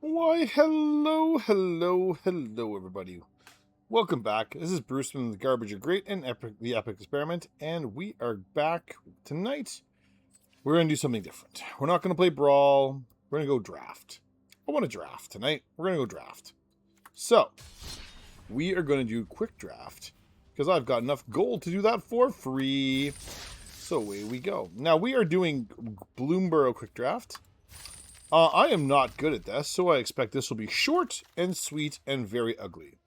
Why, hello, everybody. Welcome back. This is Bruce from the Garbage Are Great and the Epic Experiment, and we are back tonight. We're going to do something different. We're not going to play Brawl. We're going to go draft. I want to draft tonight. We're going to go draft. So, we are going to do Quick Draft, because I've got enough gold to do that for free. So, away we go. Now, we are doing Bloomburrow Quick Draft. I am not good at this, so I expect this will be short and sweet and very ugly.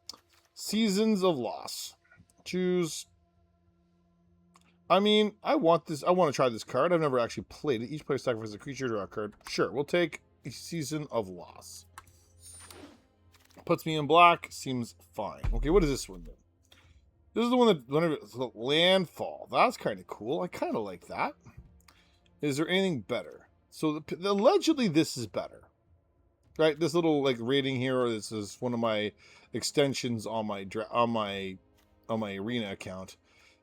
Seasons of Loss. Choose. I mean, I want to try this card. I've never actually played it. Each player sacrifices a creature, draw a card. Sure, we'll take a Season of Loss. Puts me in black. Seems fine. Okay, what is this one then? This is the one that, whenever it's Landfall. That's kind of cool. I kind of like that. Is there anything better? So allegedly this is better, right? This little rating here, or this is one of my extensions on my arena account.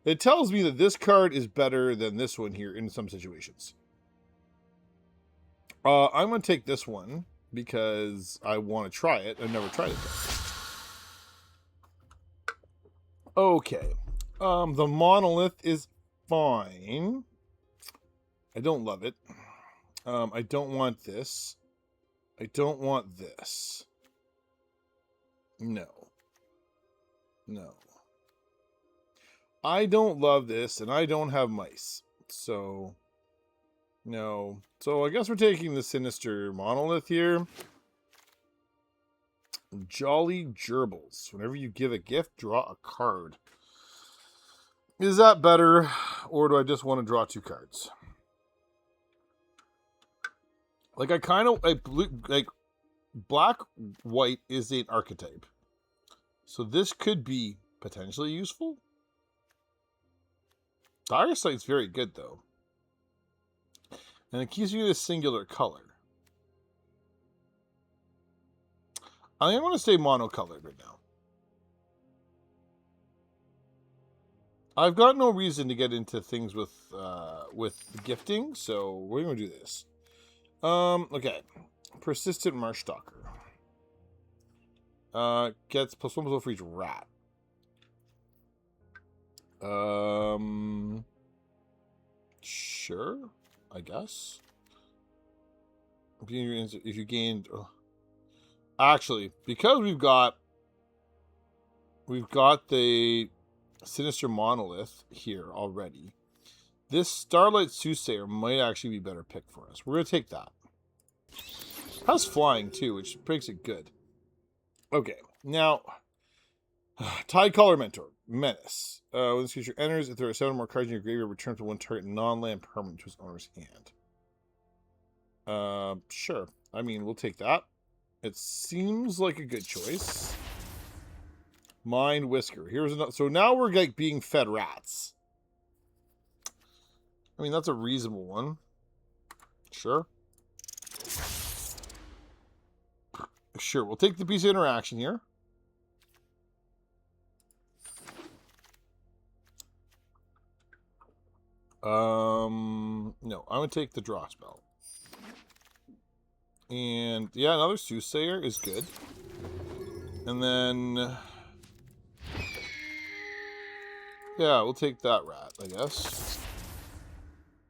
It tells me that this card is better than this one here in some situations. I'm going to take this one because I want to try it. I've never tried it though. Okay. The monolith is fine. I don't love it. I don't want this. I don't want this. No. I don't love this, and I don't have mice. So, no. So I guess we're taking the Sinister Monolith here. Jolly Gerbils. Whenever you give a gift, draw a card. Is that better, or do I just want to draw two cards? Black white is an archetype, so this could be potentially useful. Dire Sight's very good though, and it keeps you in a singular color. I think I'm going to stay monocolored right now. I've got no reason to get into things with gifting, so we're going to do this. Okay. Persistent Marshstalker. Gets +1/+1 for each rat. Sure, I guess. If you gained... Actually, because we've got the Sinister Monolith here already, this Starlight Soothsayer might actually be a better pick for us. We're going to take that. Has flying too, which makes it good. Okay, now, Tidecaller Mentor. Menace. When this creature enters, if there are 7 more cards in your graveyard, return to one target non-land permanent to its owner's hand. Sure. I mean, we'll take that. It seems like a good choice. Mind Whisker. Here's another. So now we're being fed rats. I mean, that's a reasonable one. Sure. Sure, we'll take the piece of interaction here. No, I'm going to take the draw spell. And, yeah, another Soothsayer is good. And then... yeah, we'll take that rat, I guess.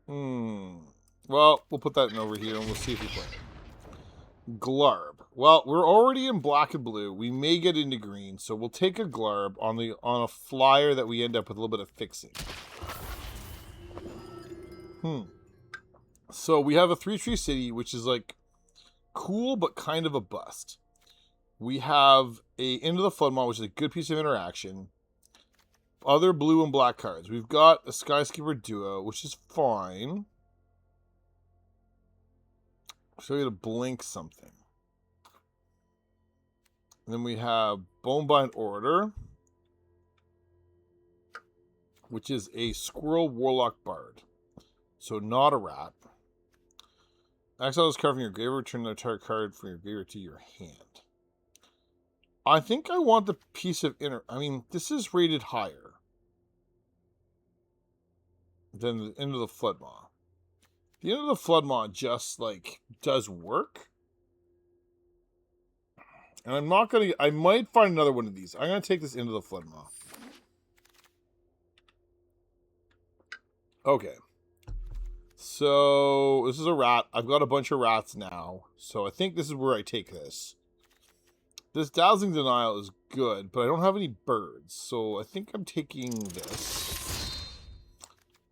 Well, we'll put that in over here, and we'll see if we play it. Glarb. Well, we're already in black and blue. We may get into green, so we'll take a Glarb on a flyer that we end up with a little bit of fixing. So we have a 3-tree city, which is cool, but kind of a bust. We have a Into the Floodmaw, which is a good piece of interaction. Other blue and black cards. We've got a Skyscraper Duo, which is fine. Show you to blink something. And then we have Bonebind Order, which is a Squirrel Warlock Bard. So not a rat. Exile this card from your graveyard, return the entire card from your graveyard to your hand. I think I want the piece of I mean, this is rated higher than the Into the Floodmaw. The Into the Floodmaw just, does work. And I'm not going to... I might find another one of these. I'm going to take this into the Flood Maw. Okay. So, this is a rat. I've got a bunch of rats now. So, I think this is where I take this. This Dazzling Denial is good, but I don't have any birds. So, I think I'm taking this.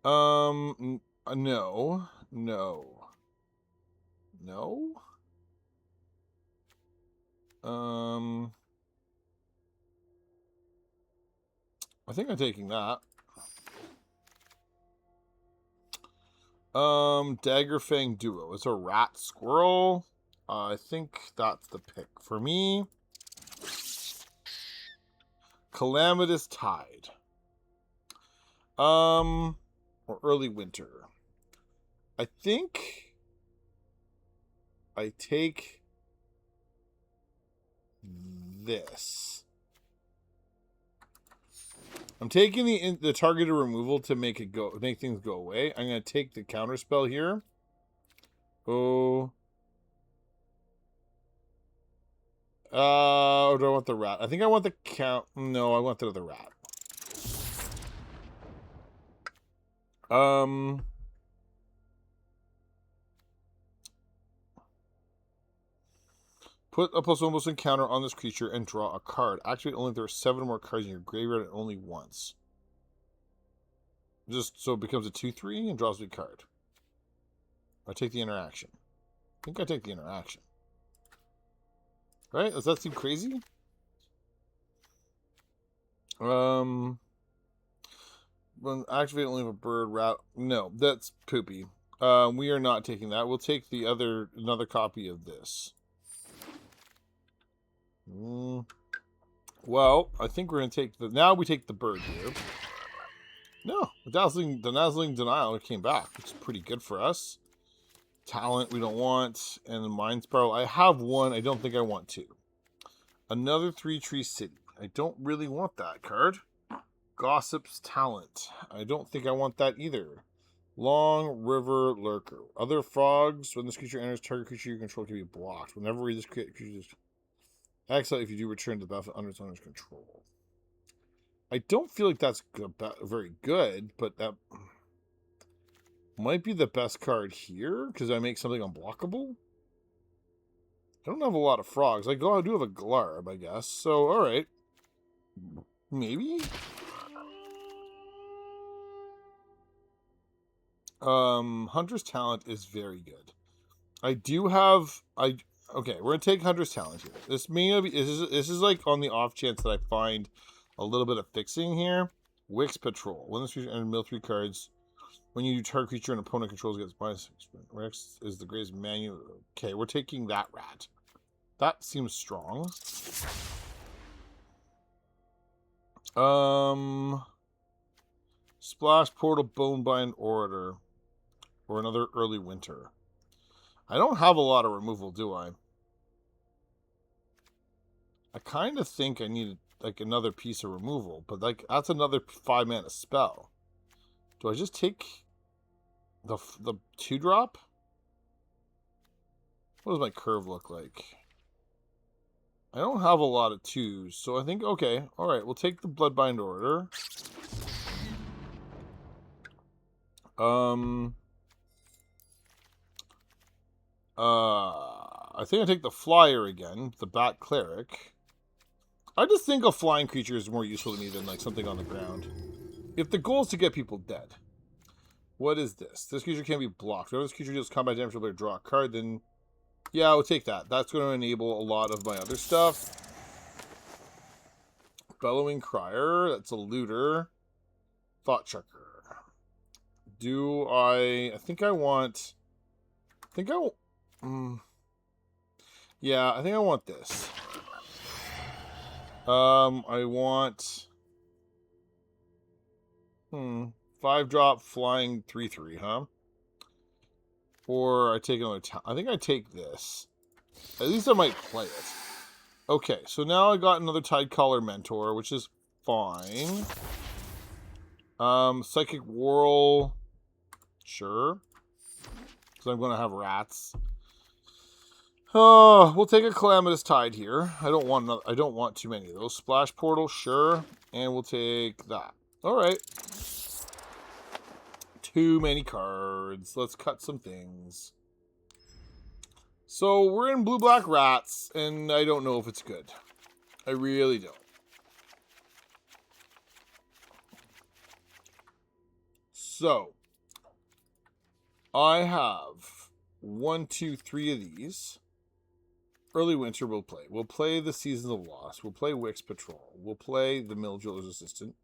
No. No. No? I think I'm taking that. Dagger Fang Duo. It's a rat squirrel. I think that's the pick for me. Calamitous Tide. Or Early Winter. I think I take this. I'm taking the targeted removal to make things go away. I'm going to take the counter spell here. Oh. Or do I want the rat? I think I want the count. No, I want the other rat. Put a +1 encounter on this creature and draw a card. Actually, only there are 7 more cards in your graveyard and only once. Just so it becomes a 2/3 and draws me a card. I take the interaction. I think I take the interaction. Right? Does that seem crazy? When activate only have a bird, rat. No, that's poopy. We are not taking that. We'll take the another copy of this. Well, I think we're gonna take now we take the bird here. No, the dazzling denial came back, which is pretty good for us. Talent we don't want, and the Mind Spiral. I have one. I don't think I want two. Another 3-tree city. I don't really want that card. Gossip's Talent. I don't think I want that either. Long River Lurker. Other frogs. When this creature enters, target creature you control can be blocked. Whenever this creature is exiled, if you do return to the battlefield under its owner's control. I don't feel like that's very good, but that might be the best card here because I make something unblockable. I don't have a lot of frogs. I do have a Glarb, I guess. So, all right, maybe. Hunter's Talent is very good. I do have okay, we're gonna take Hunter's Talent here. This may be this is like on the off chance that I find a little bit of fixing here. Wix Patrol. When this creature enters mill 3 cards, when you target creature an opponent controls gets -6. Wix is the greatest manual. Okay, we're taking that rat. That seems strong. Splash Portal Bonebind Orator. Or another Early Winter. I don't have a lot of removal, do I? I kind of think I need like another piece of removal, but like that's another 5-mana spell. Do I just take the 2-drop? What does my curve look like? I don't have a lot of 2s, so I think okay, all right, we'll take the Bloodbind Orator. I think I take the Flyer again, the Bat Cleric. I just think a flying creature is more useful to me than like something on the ground. If the goal is to get people dead. What is this? This creature can't be blocked. Whenever this creature deals combat damage, you'll draw a card, then yeah, I will take that. That's going to enable a lot of my other stuff. Bellowing Crier, that's a looter. Thought Checker. I think I want... yeah, I think I want this. I want... 5-drop flying 3/3, huh? Or I take another I think I take this. At least I might play it. Okay, so now I got another Tidecaller Mentor, which is fine. Psychic Whirl. Sure. Because I'm going to have rats. We'll take a Calamitous Tide here. I don't want too many of those. Splash Portal, sure. And we'll take that. Alright. Too many cards. Let's cut some things. So, we're in Blue-Black Rats, and I don't know if it's good. I really don't. So, I have 1, 2, 3 of these. Early Winter we'll play. We'll play the Seasons of Lost. We'll play Wix Patrol. We'll play the Mill Driller's Assistant.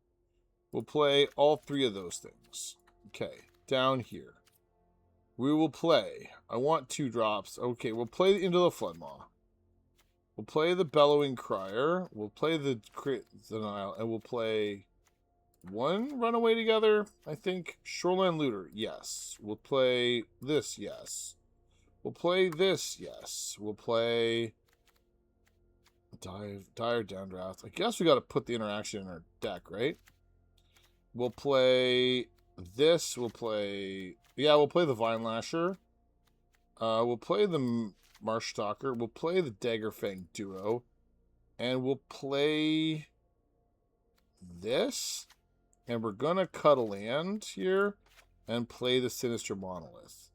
We'll play all 3 of those things. Okay, down here. We will play. I want 2 drops. Okay, we'll play Into the Floodmaw. We'll play the Bellowing Crier. We'll play the Denial. And we'll play 1 Runaway Together, I think. Shoreline Looter, yes. We'll play this, yes. We'll play this, yes. We'll play Dire Downdraft. I guess we got to put the interaction in our deck, right? We'll play this. We'll play... Yeah, we'll play the Vine Lasher. We'll play the Marsh Stalker. We'll play the Daggerfang Duo. And we'll play this. And we're going to cut a land here and play the Sinister Monolith.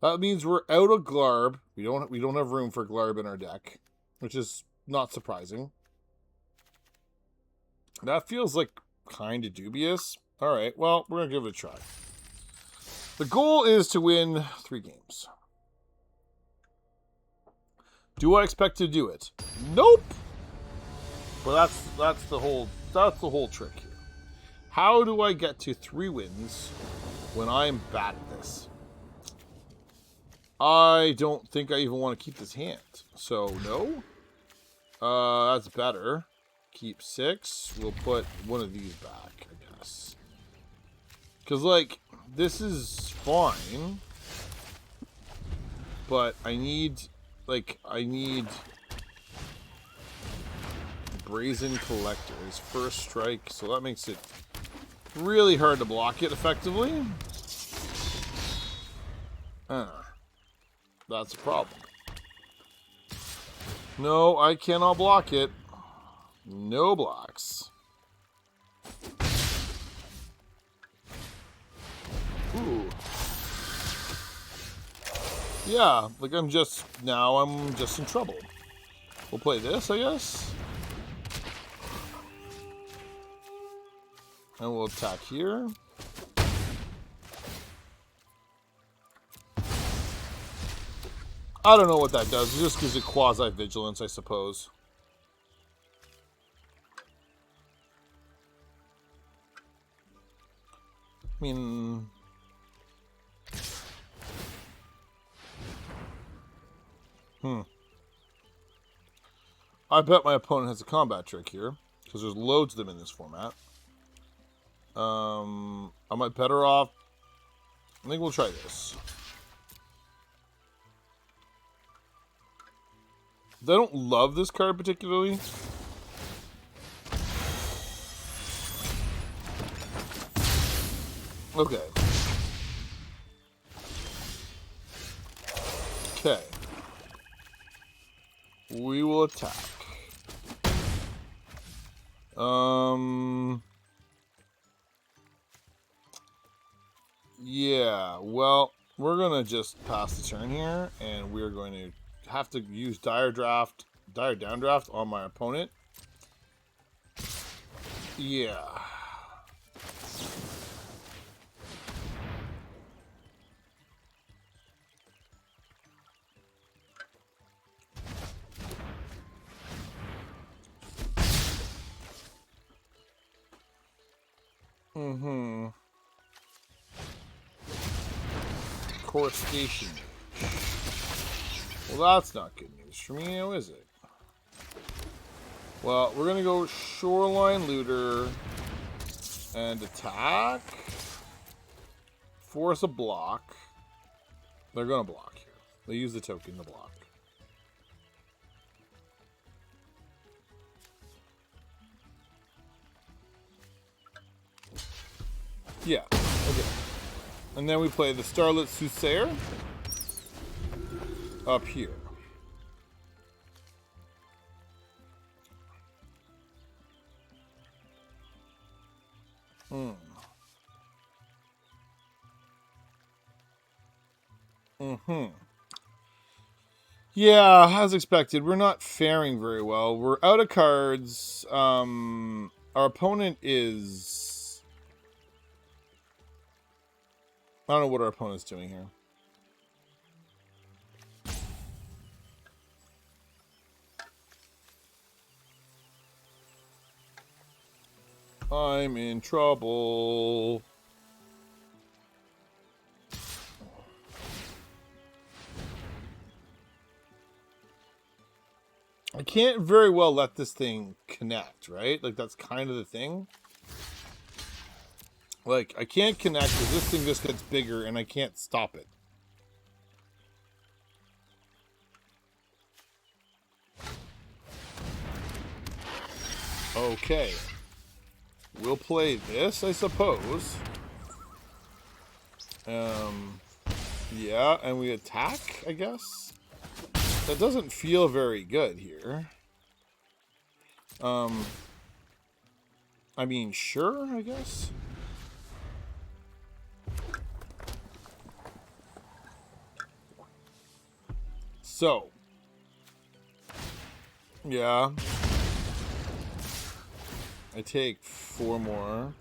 That means we're out of Glarb. We don't have room for Glarb in our deck, which is not surprising. That feels like kind of dubious. All right, well, we're going to give it a try. The goal is to win 3 games. Do I expect to do it? Nope. But that's the whole trick here. How do I get to 3 wins when I'm bad at this? I don't think I even want to keep this hand. So, no. That's better. Keep 6. We'll put one of these back, I guess. Because, like, this is fine. But I need Brazen Collector's first strike. So that makes it really hard to block it effectively. That's a problem. No, I cannot block it. No blocks. Ooh. Yeah, like I'm just in trouble. We'll play this, I guess. And we'll attack here. I don't know what that does. It just gives it quasi-vigilance, I suppose. I mean... I bet my opponent has a combat trick here, because there's loads of them in this format. Am I better off? I think we'll try this. I don't love this card particularly. Okay. Okay. We will attack. Yeah, well, we're gonna just pass the turn here, and we're going to have to use Dire Downdraft on my opponent. Yeah. Coruscation. Well, that's not good news for me, now is it? Well, we're gonna go Shoreline Looter and attack. Force a block. They're gonna block here. They use the token to block. Yeah, okay. And then we play the Starlit Soothsayer up here. Yeah, as expected, we're not faring very well. We're out of cards. Our opponent is... I don't know what our opponent's doing here. I'm in trouble. I can't very well let this thing connect, right? Like, that's kind of the thing. Like, I can't connect because this thing just gets bigger and I can't stop it. Okay. We'll play this, I suppose. Yeah, and we attack, I guess? That doesn't feel very good here. I mean, sure, I guess. So. Yeah. I take 4 more.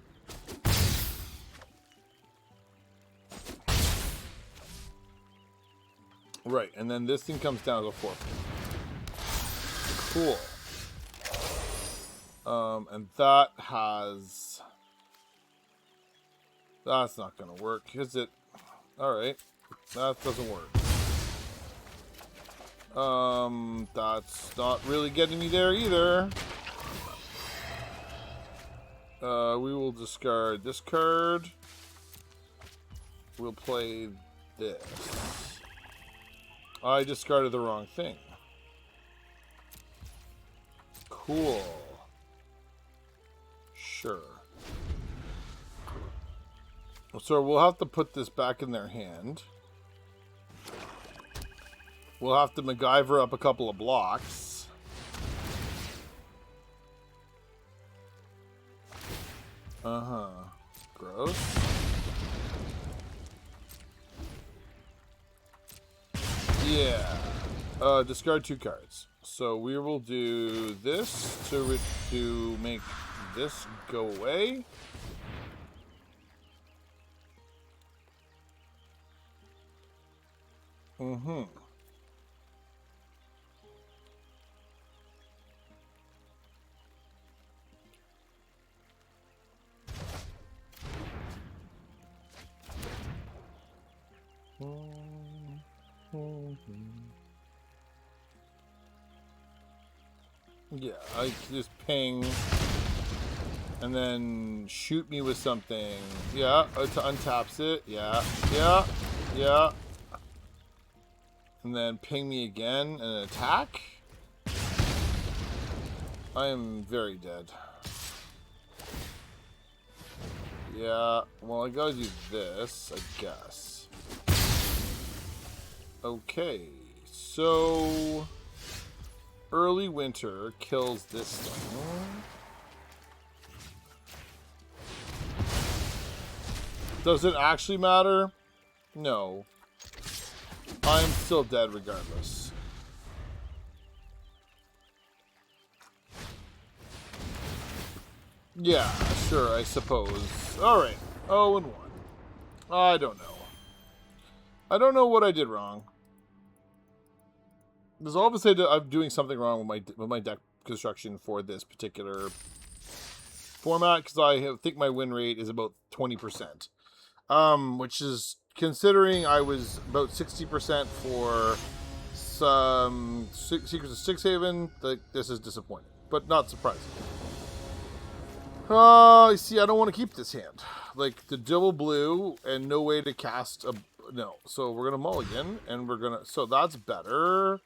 Right, and then this thing comes down to 4. Cool. And that has... That's not gonna work, is it? Alright. That doesn't work. That's not really getting me there either. We will discard this card. We'll play this. I discarded the wrong thing. Cool. Sure. So we'll have to put this back in their hand. We'll have to MacGyver up a couple of blocks. Gross. Yeah. Discard 2 cards. So we will do this to make this go away. Yeah, I just ping and then shoot me with something. Yeah, untaps it. Yeah. And then ping me again and attack. I am very dead. Yeah, well, I gotta do this, I guess. Okay, so early winter kills this thing. Does it actually matter? No. I'm still dead regardless. Yeah, sure, I suppose. Alright. 0-1. I don't know. I don't know what I did wrong. There's always say that I'm doing something wrong with my deck construction for this particular format, because I think my win rate is about 20%. Which is, considering I was about 60% for some Secrets of Strixhaven, this is disappointing, but not surprising. See, I don't want to keep this hand. Like, the double blue and no way to cast a... No. So we're going to mulligan, and we're going to... So that's better.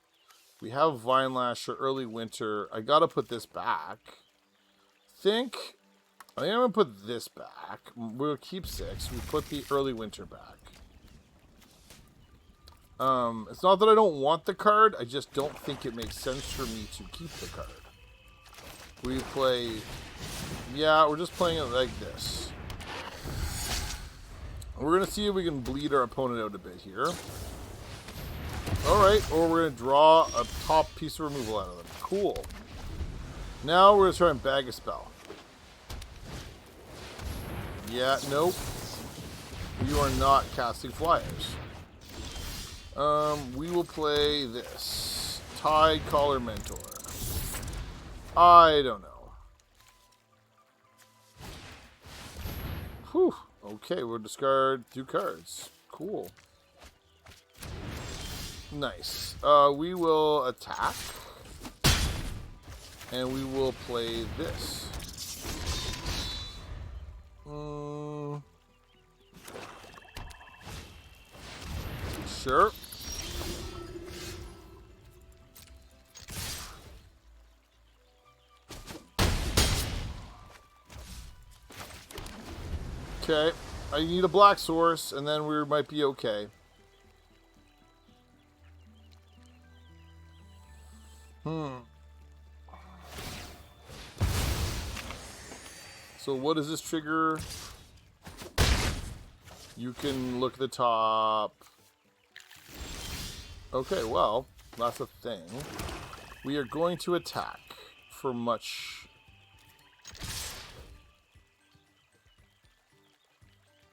We have Vine Lasher, Early Winter. I got to put this back. I think I'm going to put this back. We'll keep 6. We put the Early Winter back. It's not that I don't want the card. I just don't think it makes sense for me to keep the card. We play... Yeah, we're just playing it like this. We're going to see if we can bleed our opponent out a bit here. Alright, or we're going to draw a top piece of removal out of them. Cool. Now we're going to try and bag a spell. Yeah, nope. You are not casting flyers. We will play this. Tide Collar Mentor. I don't know. Whew. Okay, we'll discard 2 cards. Cool. Nice. We will attack. And we will play this. Sure. Okay. I need a black source, and then we might be okay. So what does this trigger? You can look at the top. Okay, well, that's a thing. We are going to attack for much.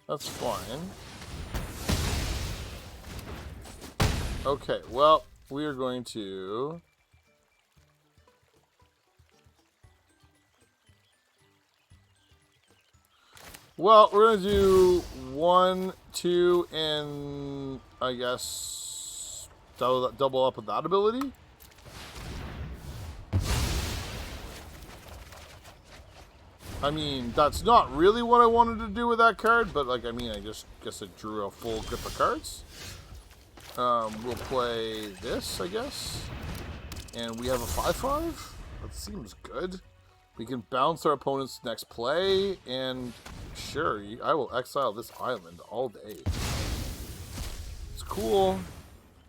That's fine. Okay, well, we are going to... Well, we're going to do 1, 2, and I guess double up with that ability. I mean, that's not really what I wanted to do with that card, but like, I mean, I just guess it drew a full grip of cards. We'll play this, I guess. And we have a 5/5. That seems good. We can bounce our opponent's next play, and sure, I will exile this island all day. It's cool.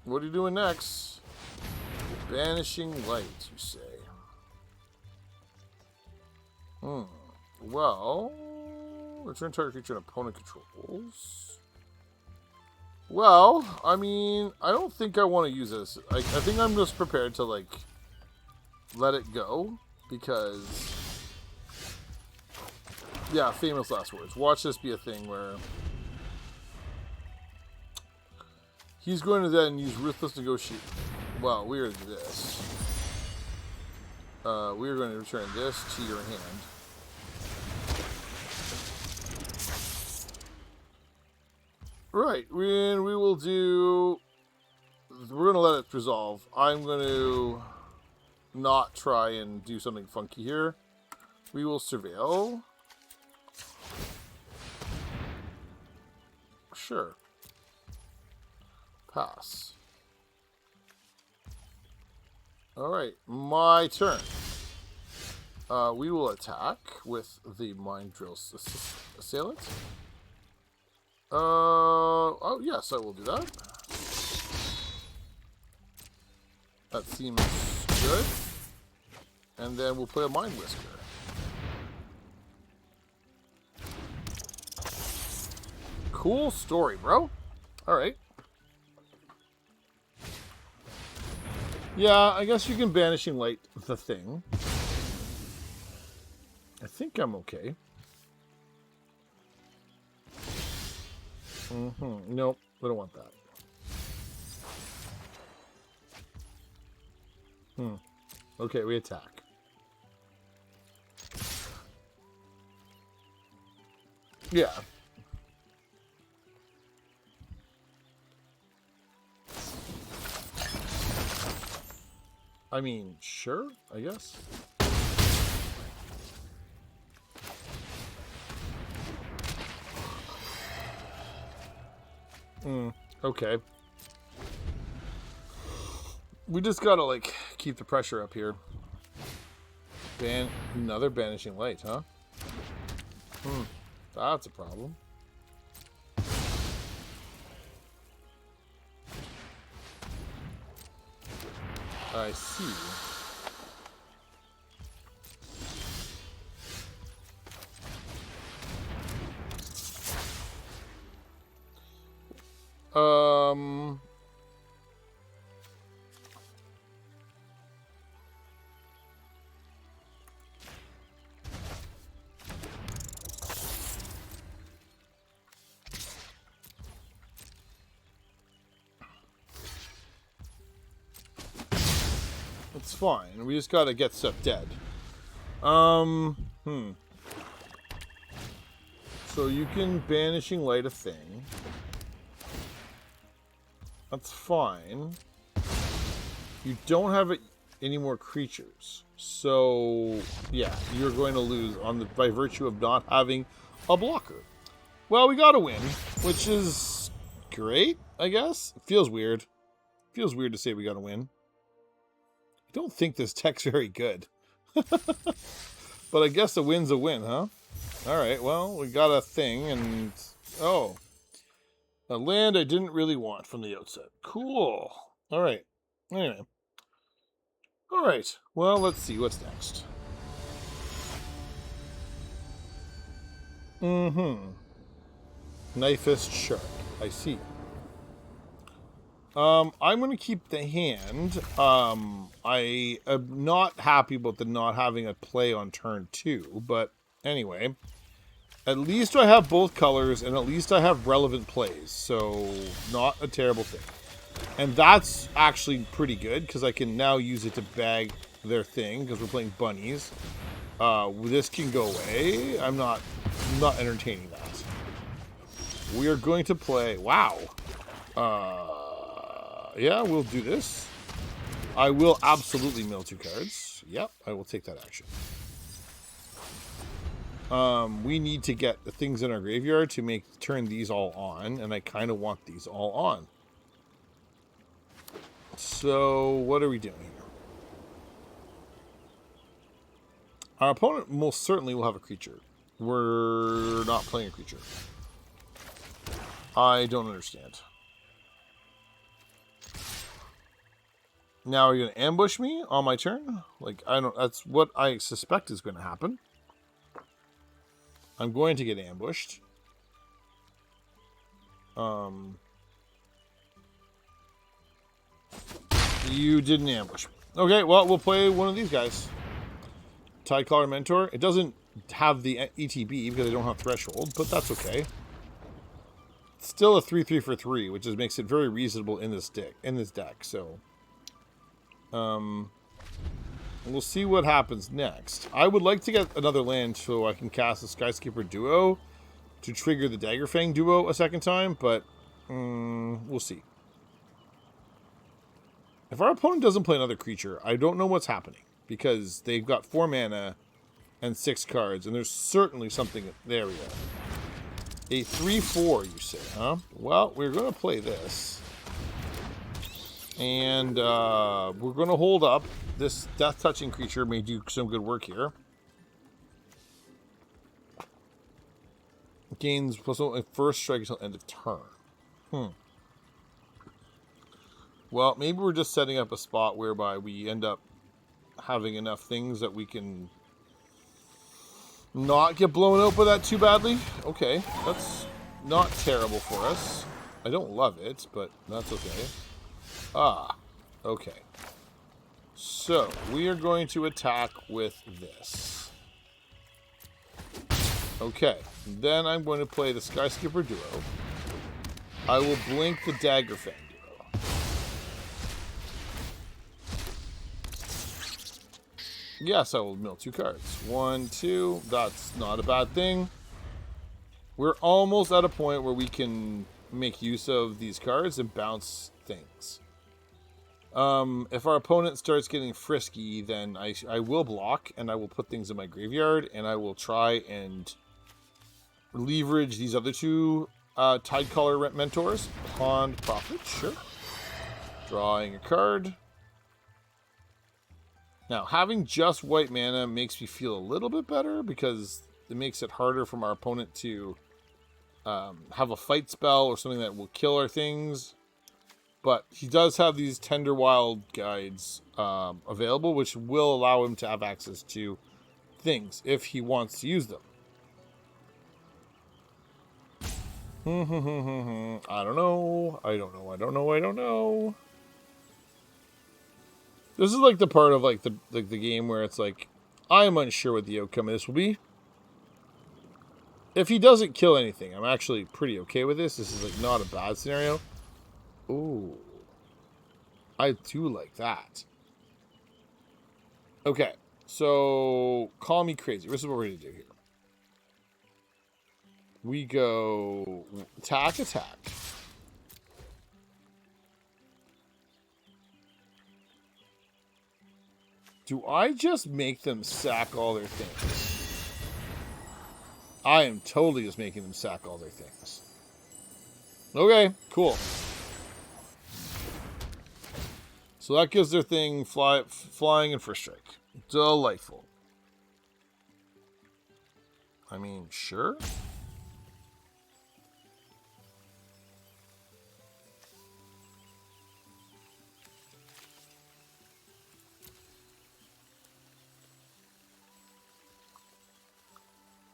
What are you doing next? Banishing Light, you say. Well, return target creature an opponent controls. Well, I mean, I don't think I want to use this. I think I'm just prepared to, like, let it go. Because, yeah, famous last words. Watch this be a thing where he's going to then use Ruthless Negotiate. Well, we are going to do this. We are going to return this to your hand. Right, we will do... We're going to let it resolve. I'm going to not try and do something funky here. We will surveil. Sure. Pass. Alright, my turn. We will attack with the Mind Drill Assailant. Oh, yes, I will do that. That seems good. And then we'll play a Mind Whisker. Cool story, bro. Alright. Yeah, I guess you can Banishing Light the thing. I think I'm okay. Nope, we don't want that. Okay, we attack. Yeah. I mean, sure, I guess. Okay. We just gotta, like, keep the pressure up here. Another Banishing Light, huh? That's a problem. I see. It's fine. We just gotta get stuff dead. So you can Banishing Light a thing. That's fine. You don't have any more creatures. So, yeah, you're going to lose by virtue of not having a blocker. Well, we got a win, which is great, I guess. It feels weird. Feels weird to say we got a win. I don't think this deck's very good. But I guess a win's a win, huh? Alright, well, we got a thing, and... Oh. A land I didn't really want from the outset. Cool. Alright. Anyway. Alright. Well, let's see. What's next? Knifest Shark. I see. I'm going to keep the hand. I am not happy about the not having a play on turn 2, but anyway. At least I have both colors, and at least I have relevant plays, so not a terrible thing. And that's actually pretty good, because I can now use it to bag their thing, because we're playing bunnies. This can go away. I'm not entertaining that. We are going to play... Wow. Yeah, we'll do this. I will absolutely mill 2 cards. Yep, I will take that action. We need to get the things in our graveyard to turn these all on, and I kind of want these all on. So, what are we doing here? Our opponent most certainly will have a creature. We're not playing a creature. I don't understand. Now, are you going to ambush me on my turn? Like, that's what I suspect is going to happen. I'm going to get ambushed. You didn't ambush me. Okay, well, we'll play one of these guys. Tidecaller Mentor. It doesn't have the ETB because I don't have Threshold, but that's okay. It's still a 3/3 for 3, which makes it very reasonable in this deck. So, we'll see what happens next. I would like to get another land so I can cast a Skyscraper Duo to trigger the Daggerfang Duo a second time, but we'll see. If our opponent doesn't play another creature, I don't know what's happening, because they've got 4 mana and 6 cards, and there's certainly something... There we go. A 3/4, you say, huh? Well, we're going to play this. And we're going to hold up. This death-touching creature may do some good work here. Gains +1 first strike until end of turn. Well, maybe we're just setting up a spot whereby we end up having enough things that we can not get blown out by that too badly. Okay, that's not terrible for us. I don't love it, but that's okay. Okay. So, we are going to attack with this. Okay, then I'm going to play the Skyscraper Duo. I will blink the Daggerfang Duo. Yes, I will mill 2 cards. 1, 2, that's not a bad thing. We're almost at a point where we can make use of these cards and bounce things. If our opponent starts getting frisky, then I will block, and I will put things in my graveyard, and I will try and leverage these other 2 Tidecaller Mentors. Pond Prophet, sure. Drawing a card. Now, having just white mana makes me feel a little bit better, because it makes it harder for our opponent to have a fight spell or something that will kill our things. But he does have these Tender Wild guides available, which will allow him to have access to things if he wants to use them. I don't know. This is like the part of like the game where it's like, I am unsure what the outcome of this will be. If he doesn't kill anything, I'm actually pretty okay with this. This is like not a bad scenario. Ooh. I do like that. Okay, so call me crazy. This is what we're going to do here. We go attack, attack. Do I just make them sack all their things? I am totally just making them sack all their things. Okay, cool. So that gives their thing flying and first strike. Delightful. I mean, sure.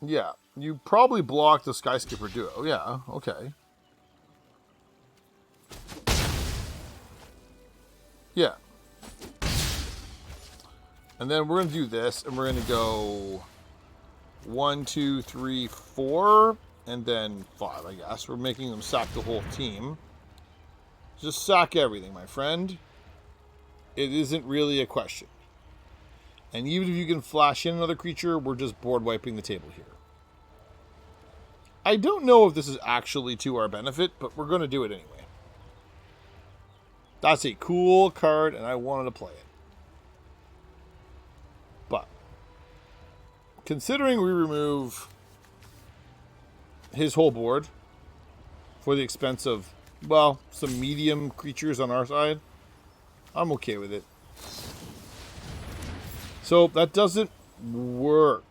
Yeah, you probably blocked the Skyscraper Duo. Yeah, okay. Yeah. And then we're going to do this, and we're going to go 1, 2, 3, 4, and then 5, I guess. We're making them sack the whole team. Just sack everything, my friend. It isn't really a question. And even if you can flash in another creature, we're just board wiping the table here. I don't know if this is actually to our benefit, but we're going to do it anyway. That's a cool card, and I wanted to play it. But, considering we remove his whole board for the expense of, well, some medium creatures on our side, I'm okay with it. So, that doesn't work.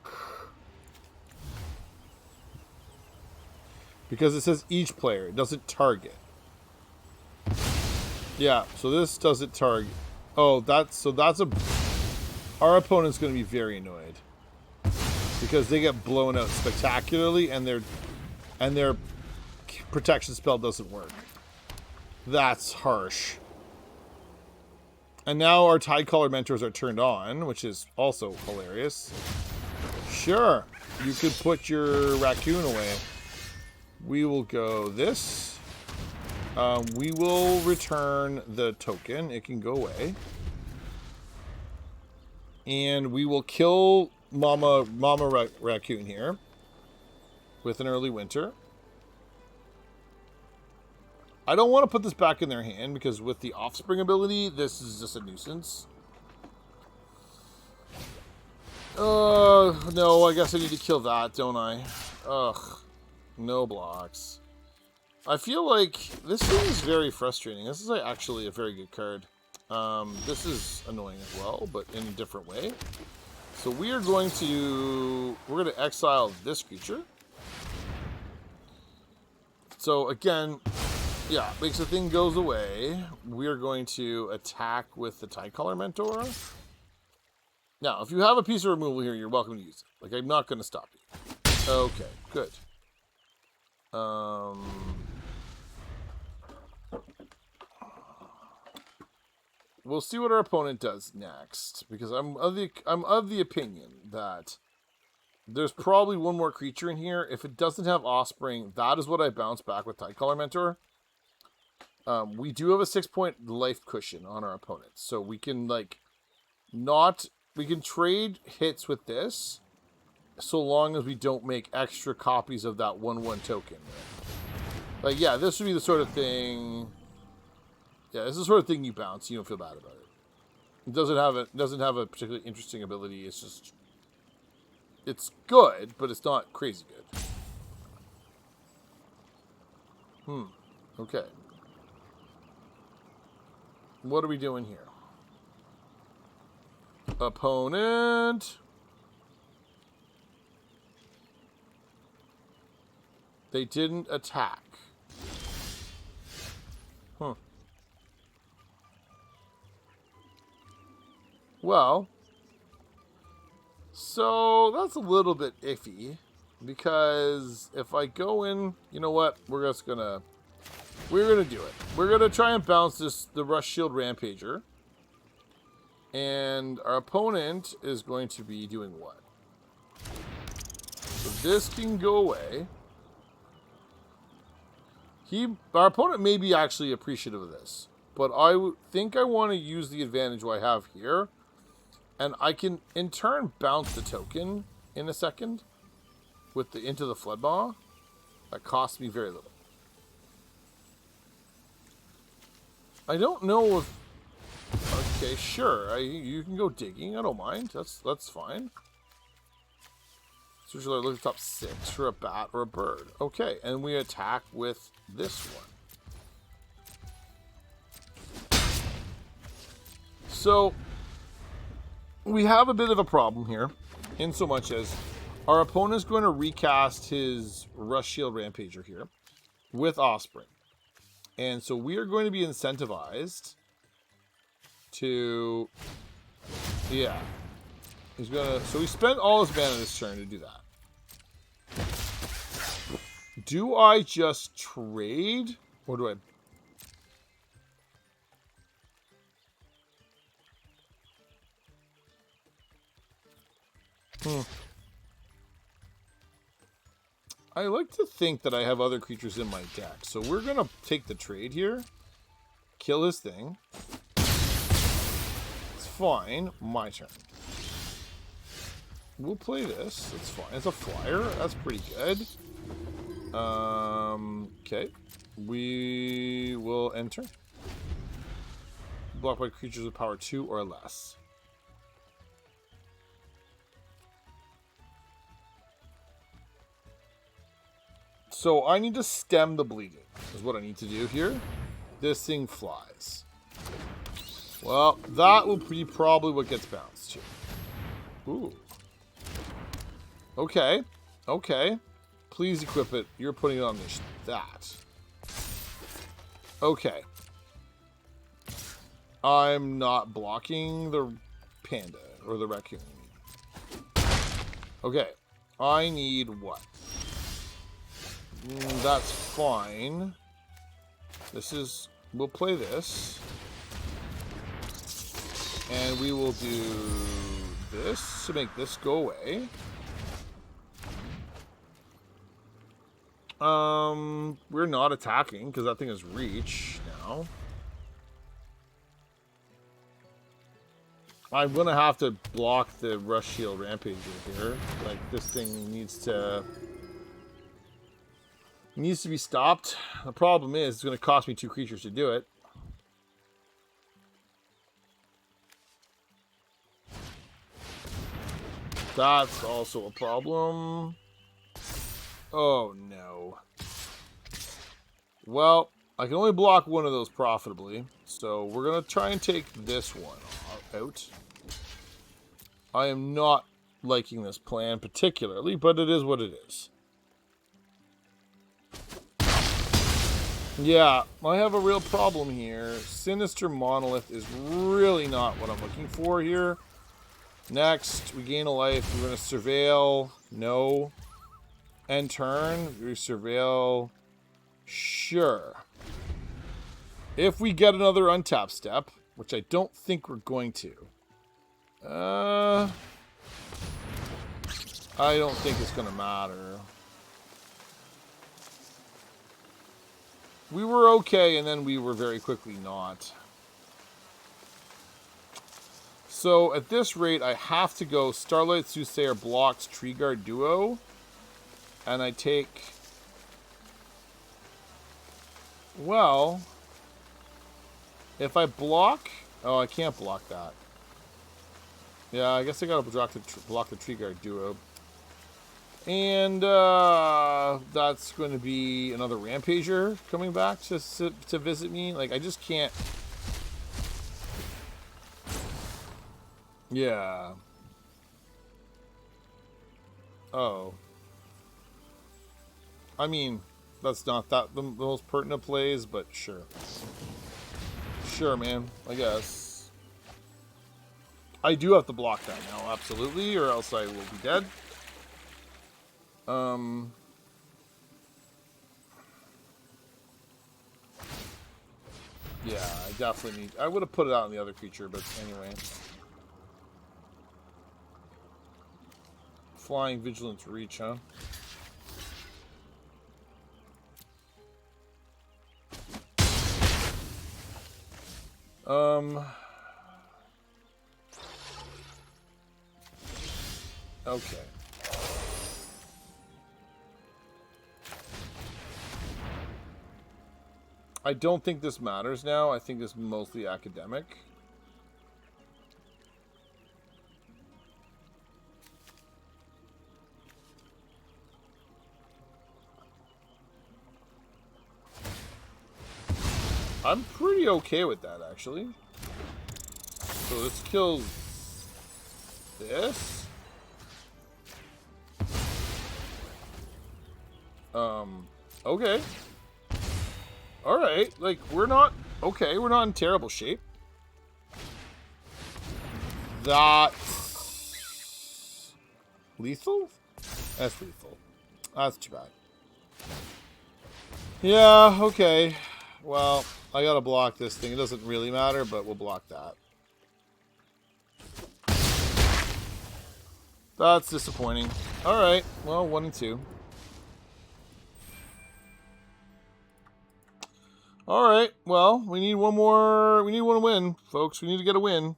Because it says each player. It doesn't target. Yeah, so this doesn't target. Oh, that's a... Our opponent's going to be very annoyed. Because they get blown out spectacularly and their protection spell doesn't work. That's harsh. And now our Tidecaller Mentors are turned on, which is also hilarious. Sure, you could put your raccoon away. We will go this. We will return the token. It can go away. And we will kill Mama Raccoon here with an early winter. I don't want to put this back in their hand because with the offspring ability, this is just a nuisance. No, I guess I need to kill that, don't I? Ugh. No blocks. I feel like this thing is very frustrating. This is actually a very good card. This is annoying as well, but in a different way. So we're going to exile this creature. So again, yeah, makes the thing goes away. We're going to attack with the Tidecaller Mentor. Now, if you have a piece of removal here, you're welcome to use it. Like, I'm not going to stop you. Okay, good. We'll see what our opponent does next, because I'm of the opinion that there's probably one more creature in here. If it doesn't have Offspring, that is what I bounce back with Tidecaller Mentor. We do have a 6-point life cushion on our opponent, so we can we can trade hits with this, so long as we don't make extra copies of that 1/1 token. Like, yeah, this would be the sort of thing. Yeah, this is the sort of thing you bounce. You don't feel bad about it. It doesn't have a particularly interesting ability. It's just, it's good, but it's not crazy good. Okay. What are we doing here? Opponent. They didn't attack. Well, so that's a little bit iffy, because if I go in, you know what? We're gonna do it. We're gonna try and bounce the Rush Shield Rampager, and our opponent is going to be doing what? So this can go away. Our opponent may be actually appreciative of this, but I think I want to use the advantage I have here And I can, in turn, bounce the token in a second with the into the Floodmaw. That costs me very little. I don't know if... Okay, sure. You can go digging. I don't mind. That's fine. So usually I look at the top 6 for a bat or a bird. Okay, and we attack with this one. So, we have a bit of a problem here, in so much as our opponent's going to recast his Rush Shield Rampager here with Offspring. And so we are going to be incentivized to... Yeah. He's gonna... So he spent all his mana this turn to do that. Do I just trade? Or do I... I like to think that I have other creatures in my deck. So we're going to take the trade here. Kill his thing. It's fine. My turn. We'll play this. It's fine. It's a flyer. That's pretty good. Okay. We will enter. Blocked by creatures with power 2 or less. So I need to stem the bleeding, is what I need to do here. This thing flies. Well, that will be probably what gets bounced here. Ooh. Okay. Okay. Please equip it. You're putting it on this. That. Okay. I'm not blocking the panda or the raccoon. Okay. I need what? That's fine. This is... We'll play this. And we will do this to make this go away. We're not attacking because that thing is reach now. I'm gonna have to block the Rush Shield Rampager here. Like, this thing needs to be stopped. The problem is it's gonna cost me 2 creatures to do it. That's also a problem. Oh no. Well, I can only block one of those profitably, so we're going to try and take this one out. I am not liking this plan particularly, but it is what it is. Yeah, I have a real problem here. Sinister Monolith is really not what I'm looking for here. Next, we gain a life. We're going to surveil. No. End turn. We surveil. Sure. If we get another untap step, which I don't think we're going to. I don't think it's going to matter. We were okay, and then we were very quickly not. So, at this rate, I have to go Starlight Soothsayer blocks Tree Guard Duo. And I take... Well... If I block... Oh, I can't block that. Yeah, I guess I gotta block the Tree Guard Duo. And, that's going to be another Rampager coming back to visit me. Like, I just can't... Yeah. Oh. I mean, that's not that the most pertinent plays, but sure. Sure, man. I guess. I do have to block that now, absolutely, or else I will be dead. Yeah, I definitely need... I would have put it out on the other creature, but anyway. Flying Vigilance Reach, huh? Okay. I don't think this matters now. I think this is mostly academic. I'm pretty okay with that, actually. So this kills this. Okay. Alright, like, we're not... Okay, we're not in terrible shape. That's... lethal? That's lethal. That's too bad. Yeah, okay. Well, I gotta block this thing. It doesn't really matter, but we'll block that. That's disappointing. Alright, well, 1 and 2. Alright, well, we need one more. We need one win, folks. We need to get a win.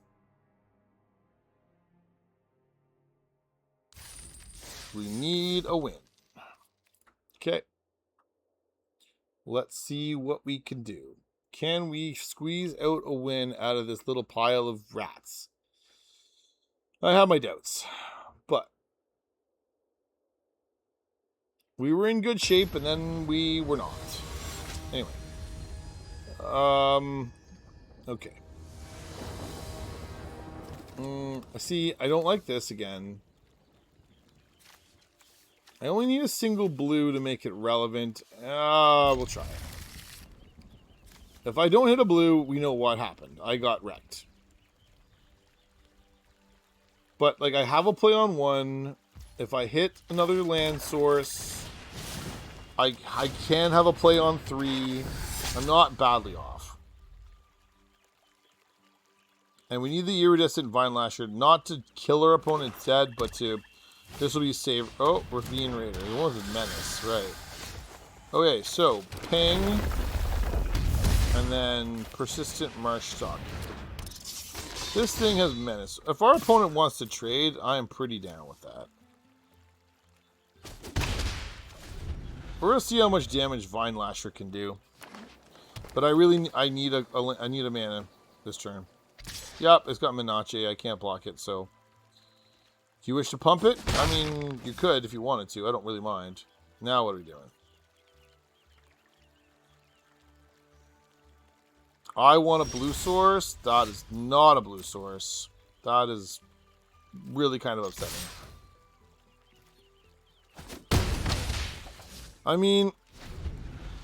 We need a win. Okay. Let's see what we can do. Can we squeeze out a win out of this little pile of rats? I have my doubts, but we were in good shape and then we were not. Anyway. Okay. See, I don't like this again. I only need a single blue to make it relevant. We'll try it. If I don't hit a blue, we know what happened. I got wrecked. But, like, I have a play on 1. If I hit another land source, I can have a play on 3. I'm not badly off. And we need the Iridescent Vine Lasher not to kill our opponent dead, but to... This will be save... Oh, Ravine Raider. It was a menace, right. Okay, so, ping. And then Persistent Marsh Stalk. This thing has menace. If our opponent wants to trade, I am pretty down with that. We're going to see how much damage Vine Lasher can do. But I need a mana this turn. Yep, it's got Minache. I can't block it, so... Do you wish to pump it? I mean, you could if you wanted to. I don't really mind. Now what are we doing? I want a blue source. That is not a blue source. That is really kind of upsetting. I mean,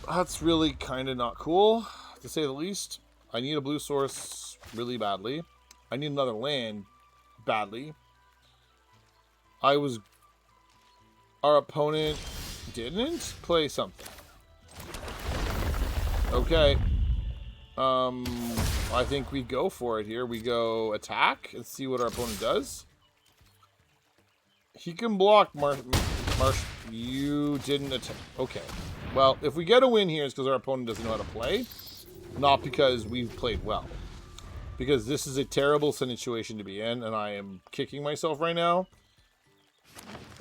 that's really kind of not cool, to say the least. I need a blue source really badly. I need another land badly. Our opponent didn't play something. Okay. I think we go for it here. We go attack and see what our opponent does. He can block Marsh. You didn't attack. Okay. Well, if we get a win here, it's because our opponent doesn't know how to play. Not because we've played well. Because this is a terrible situation to be in, and I am kicking myself right now.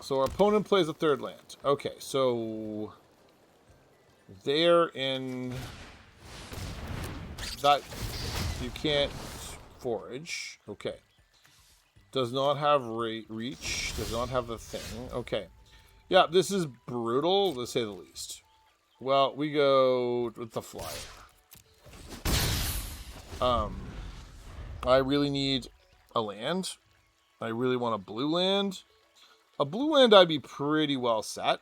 So our opponent plays a third land. Okay, so they're in that you can't forage. Okay. Does not have reach. Does not have the thing. Okay. Yeah, this is brutal, to say the least. Well, we go with the flyer. I really need a land. I really want a blue land. A blue land, I'd be pretty well set.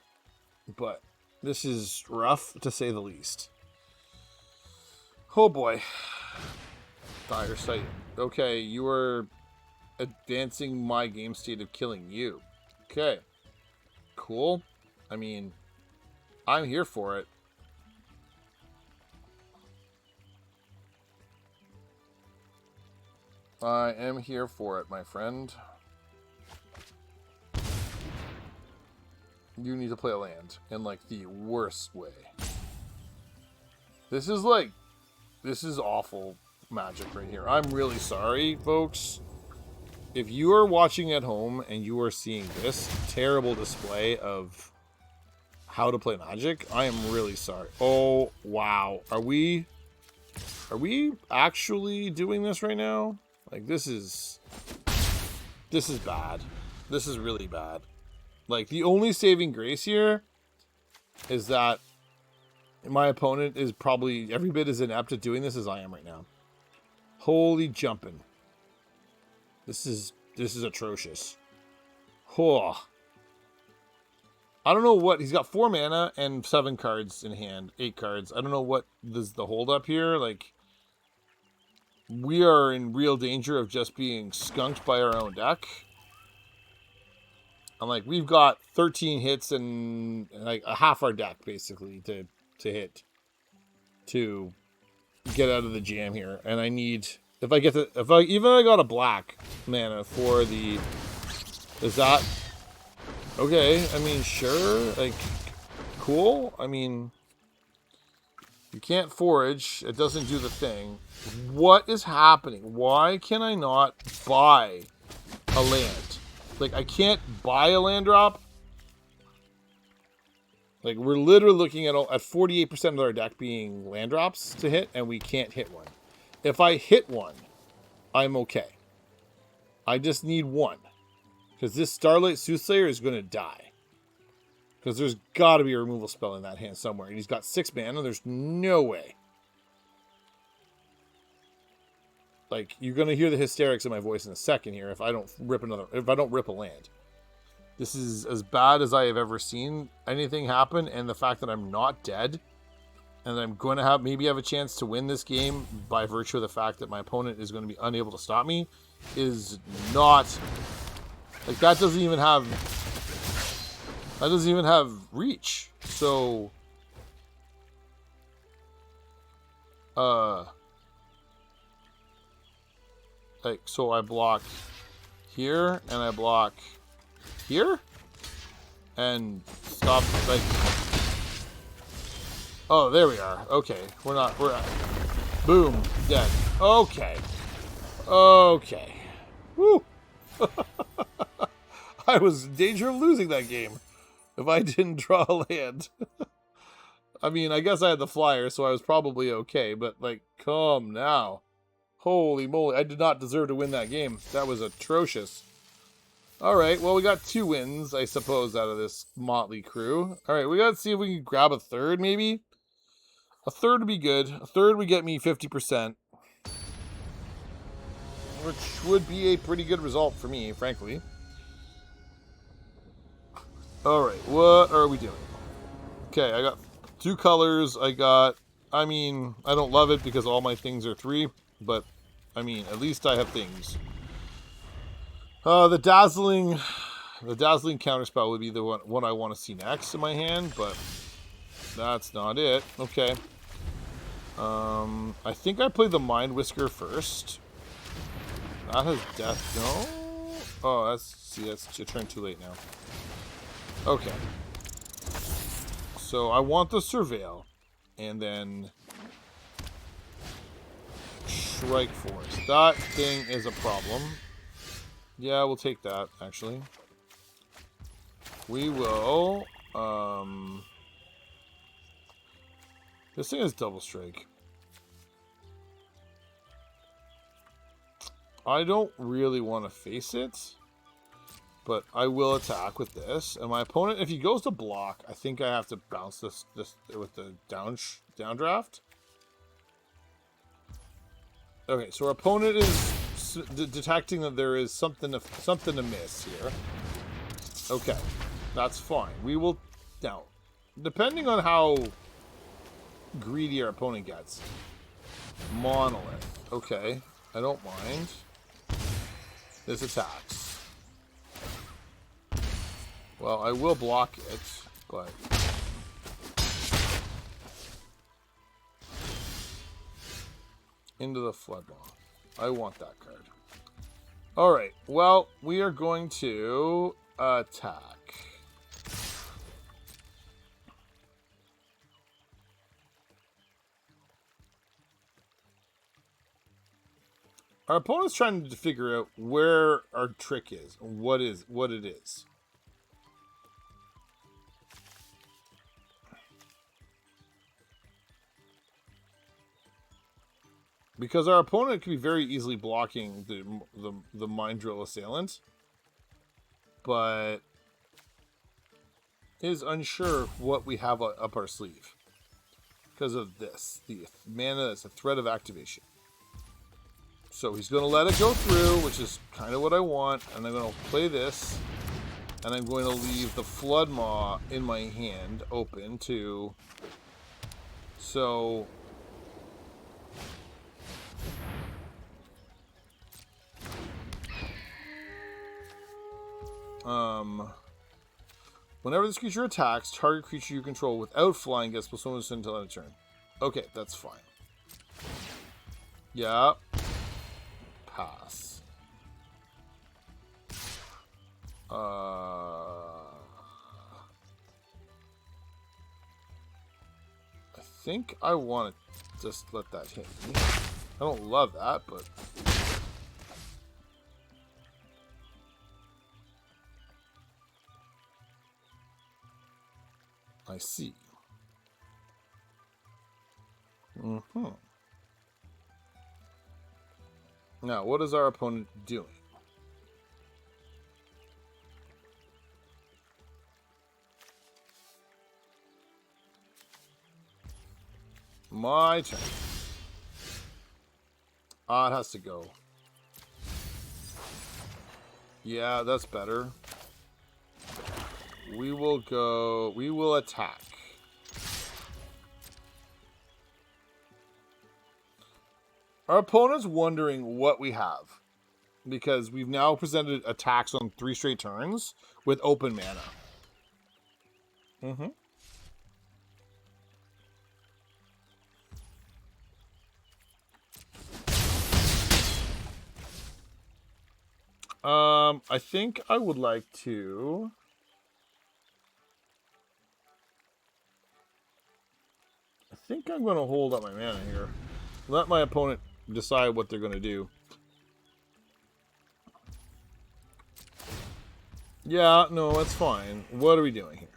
But this is rough, to say the least. Oh boy. Dire Sight. Okay, you are advancing my game state of killing you. Okay. Cool. I mean, I'm here for it. I am here for it, my friend. You need to play a land in, like, the worst way. This is awful magic right here. I'm really sorry, folks. if you are watching at home and you are seeing this terrible display of how to play Magic, I am really sorry. Oh, wow. Are we actually doing this right now? Like, this is bad. This is really bad. Like, the only saving grace here is that my opponent is probably every bit as inept at doing this as I am right now. Holy jumping. This is atrocious. Oh. I don't know what he's got. 4 mana and 7 cards in hand, 8 cards. I don't know what is the hold up here. Like, we are in real danger of just being skunked by our own deck. And like, we've got 13 hits and like a half our deck basically to hit to get out of the jam here. And I need, if I got a black mana for the, is that okay? I mean, sure, like, cool. I mean, you can't forage. It doesn't do the thing. What is happening? Why can I not buy a land? Like, I can't buy a land drop. Like, we're literally looking at 48% of our deck being land drops to hit, and we can't hit one. If I hit one, I'm okay. I just need one. Because this Starlight Soothsayer is going to die. Because there's got to be a removal spell in that hand somewhere. And he's got 6 mana. There's no way. Like, you're going to hear the hysterics in my voice in a second here if I don't rip a land. This is as bad as I have ever seen anything happen. And the fact that I'm not dead. And I'm going to maybe have a chance to win this game by virtue of the fact that my opponent is going to be unable to stop me is not... Like, that doesn't even have reach. So, like, so I block here and I block here and stop, like, oh, there we are. Okay, we're boom, dead. Okay. Woo. I was in danger of losing that game if I didn't draw a land. I mean, I guess I had the flyer, so I was probably okay, but, like, come now. Holy moly, I did not deserve to win that game. That was atrocious. Alright, well, we got 2 wins, I suppose, out of this motley crew. Alright, we gotta see if we can grab a third, maybe? A third would be good. A third would get me 50%. Which would be a pretty good result for me, frankly. Alright, what are we doing? Okay, I got 2 colors. I mean, I don't love it because all my things are 3, but, I mean, at least I have things. The dazzling counterspell would be the one I want to see next in my hand, but that's not it. Okay. I think I played the Mind Whisker first. That has death. No. Oh, that's a turn too late now. Okay. So I want the Surveil, and then Strike Force. That thing is a problem. Yeah, we'll take that, actually. We will, this thing is double strike. I don't really want to face it, but I will attack with this. And my opponent, if he goes to block, I think I have to bounce this with the downdraft. Okay, so our opponent is detecting that there is something to miss here. Okay, that's fine. We will now, depending on how greedy our opponent gets. Monolith. Okay, I don't mind. This attacks. Well, I will block it, but into the Floodmoth. I want that card. Alright, well, we are going to attack. Our opponent's trying to figure out where our trick is, what it is. Because our opponent could be very easily blocking the Mind Drill assailant, but is unsure of what we have up our sleeve. Because of this. The mana is a threat of activation. So he's going to let it go through, which is kind of what I want. And I'm going to play this. And I'm going to leave the Flood Maw in my hand open to... So... Whenever this creature attacks, target creature you control without flying gets +1 until end of turn. Okay, that's fine. Yeah. Pass. I think I want to just let that hit me. I don't love that, but... I see. Now, what is our opponent doing? My turn. Ah, it has to go. Yeah, that's better. We will attack. Our opponent's wondering what we have. Because we've now presented attacks on 3 straight turns with open mana. I think I would like to... I think I'm going to hold up my mana here. Let my opponent decide what they're going to do. Yeah, no, that's fine. What are we doing here?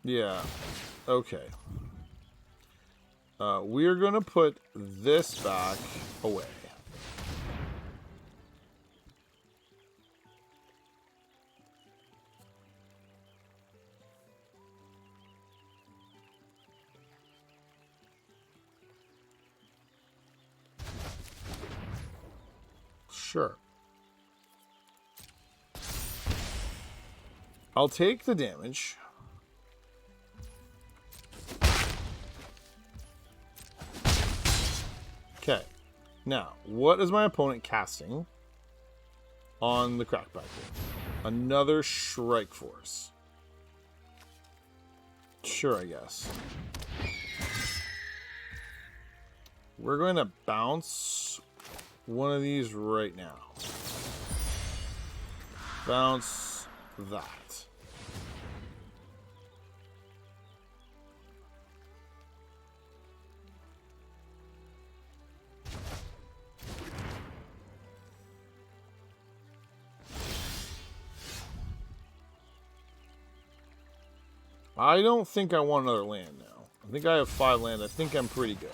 Yeah. Okay. We're going to put this back away. Sure. I'll take the damage. Okay. Now, what is my opponent casting on the Crackback? Another Strike Force. Sure, I guess. We're going to bounce one of these right now. Bounce that. I don't think I want another land now. I think I have 5 land. I think I'm pretty good.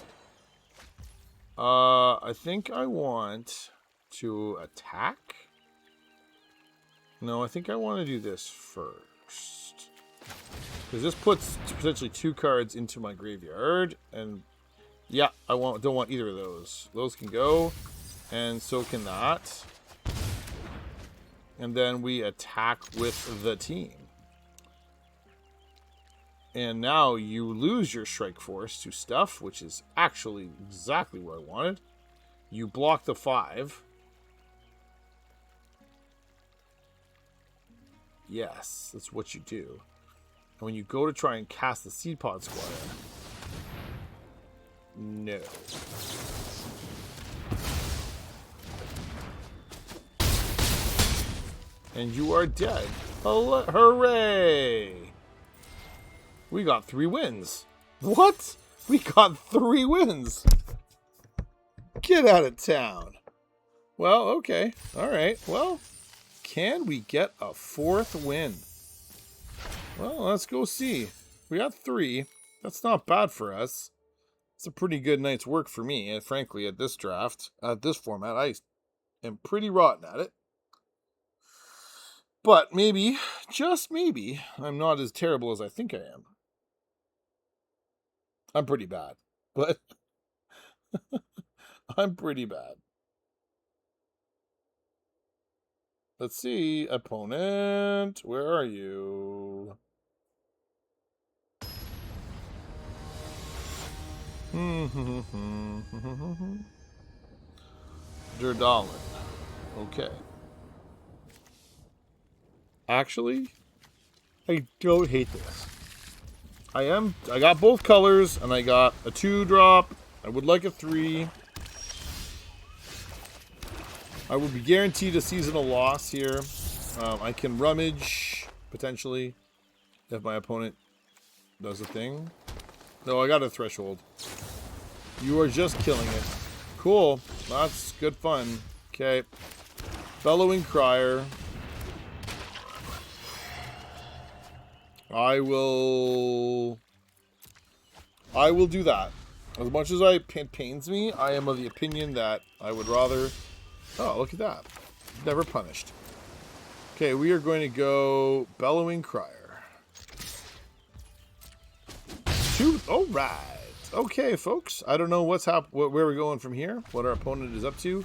I think I want to attack. No, I think I want to do this first. Because this puts potentially 2 cards into my graveyard. And yeah, I don't want either of those. Those can go. And so can that. And then we attack with the team. And now you lose your Strike Force to stuff, which is actually exactly what I wanted. You block the 5. Yes, that's what you do. And when you go to try and cast the Seed Pod Squire, no. And you are dead. Hooray! We got 3 wins. What? We got 3 wins. Get out of town. Well, okay. All right. Well, can we get a 4th win? Well, let's go see. We got 3. That's not bad for us. It's a pretty good night's work for me. And frankly, at this draft, at this format, I am pretty rotten at it. But maybe, just maybe, I'm not as terrible as I think I am. I'm pretty bad. But I'm pretty bad. Let's see. Opponent. Where are you? Durdalin. Okay. Actually, I don't hate this. I got both colors, and I got a 2-drop. I would like a 3. I would be guaranteed a seasonal loss here. I can rummage, potentially, if my opponent does a thing. No, I got a threshold. You are just killing it. Cool. That's good fun. Okay. Bellowing Crier. I will do that. As much as it pains me, I am of the opinion that I would rather... Oh, look at that. Never punished. Okay, we are going to go Bellowing Crier. 2. All right. Okay, folks. I don't know where we're going from here, what our opponent is up to.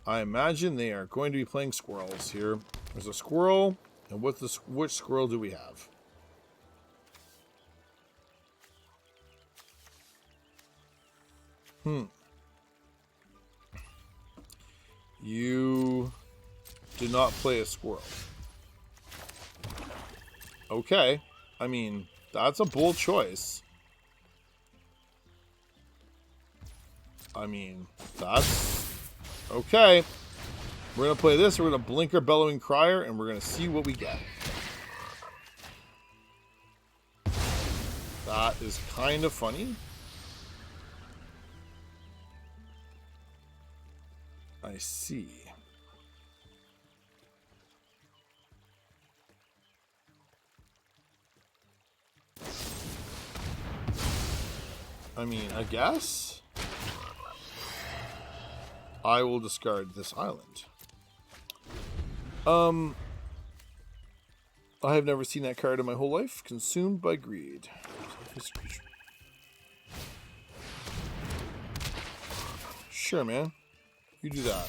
I imagine they are going to be playing squirrels here. There's a squirrel, and which squirrel do we have? You did not play a squirrel. Okay. I mean, that's a bold choice. I mean, that's... Okay. We're going to play this. We're going to Blinker Bellowing Crier, and we're going to see what we get. That is kind of funny. I see. I mean, I guess I will discard this island. I have never seen that card in my whole life. Consumed by greed. Sure, man. You do that.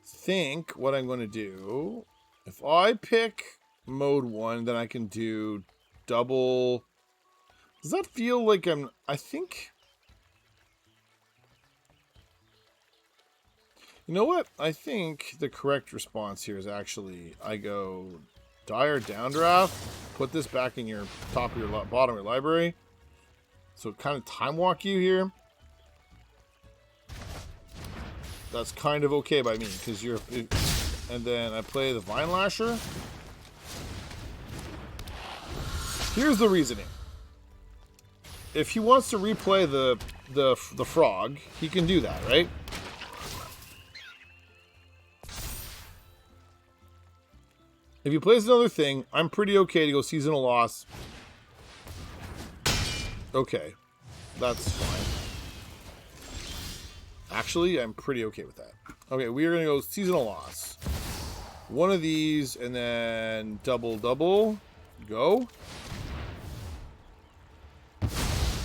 Think what I'm going to do. If I pick mode 1, then I can do double. Does that feel like I think... You know what? I think the correct response here is actually I go Dire Downdraft, put this back in your bottom of your library. So kind of time walk you here. That's kind of okay by me because you're... And then I play the Vine Lasher. Here's the reasoning. If he wants to replay the frog, he can do that, right? If he plays another thing, I'm pretty okay to go seasonal loss. Okay. That's fine. Actually, I'm pretty okay with that. Okay, we are going to go seasonal loss. One of these, and then double. Go.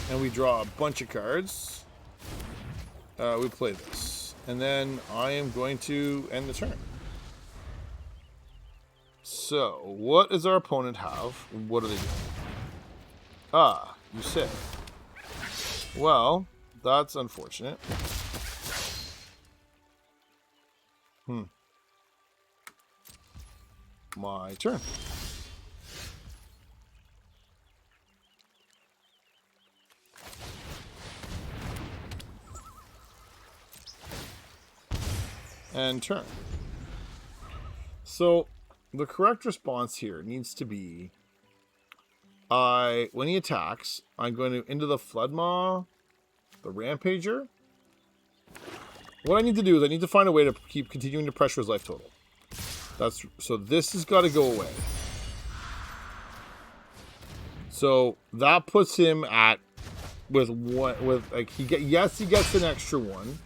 And we draw a bunch of cards. We play this. And then I am going to end the turn. So, what does our opponent have? What are they doing? Ah, you said. Well, that's unfortunate. My turn. And turn. So, the correct response here needs to be when he attacks, I'm going to into the Floodmaw, the Rampager. What I need to do is I need to find a way to keep continuing to pressure his life total. So this has got to go away. So that puts him at he gets an extra one,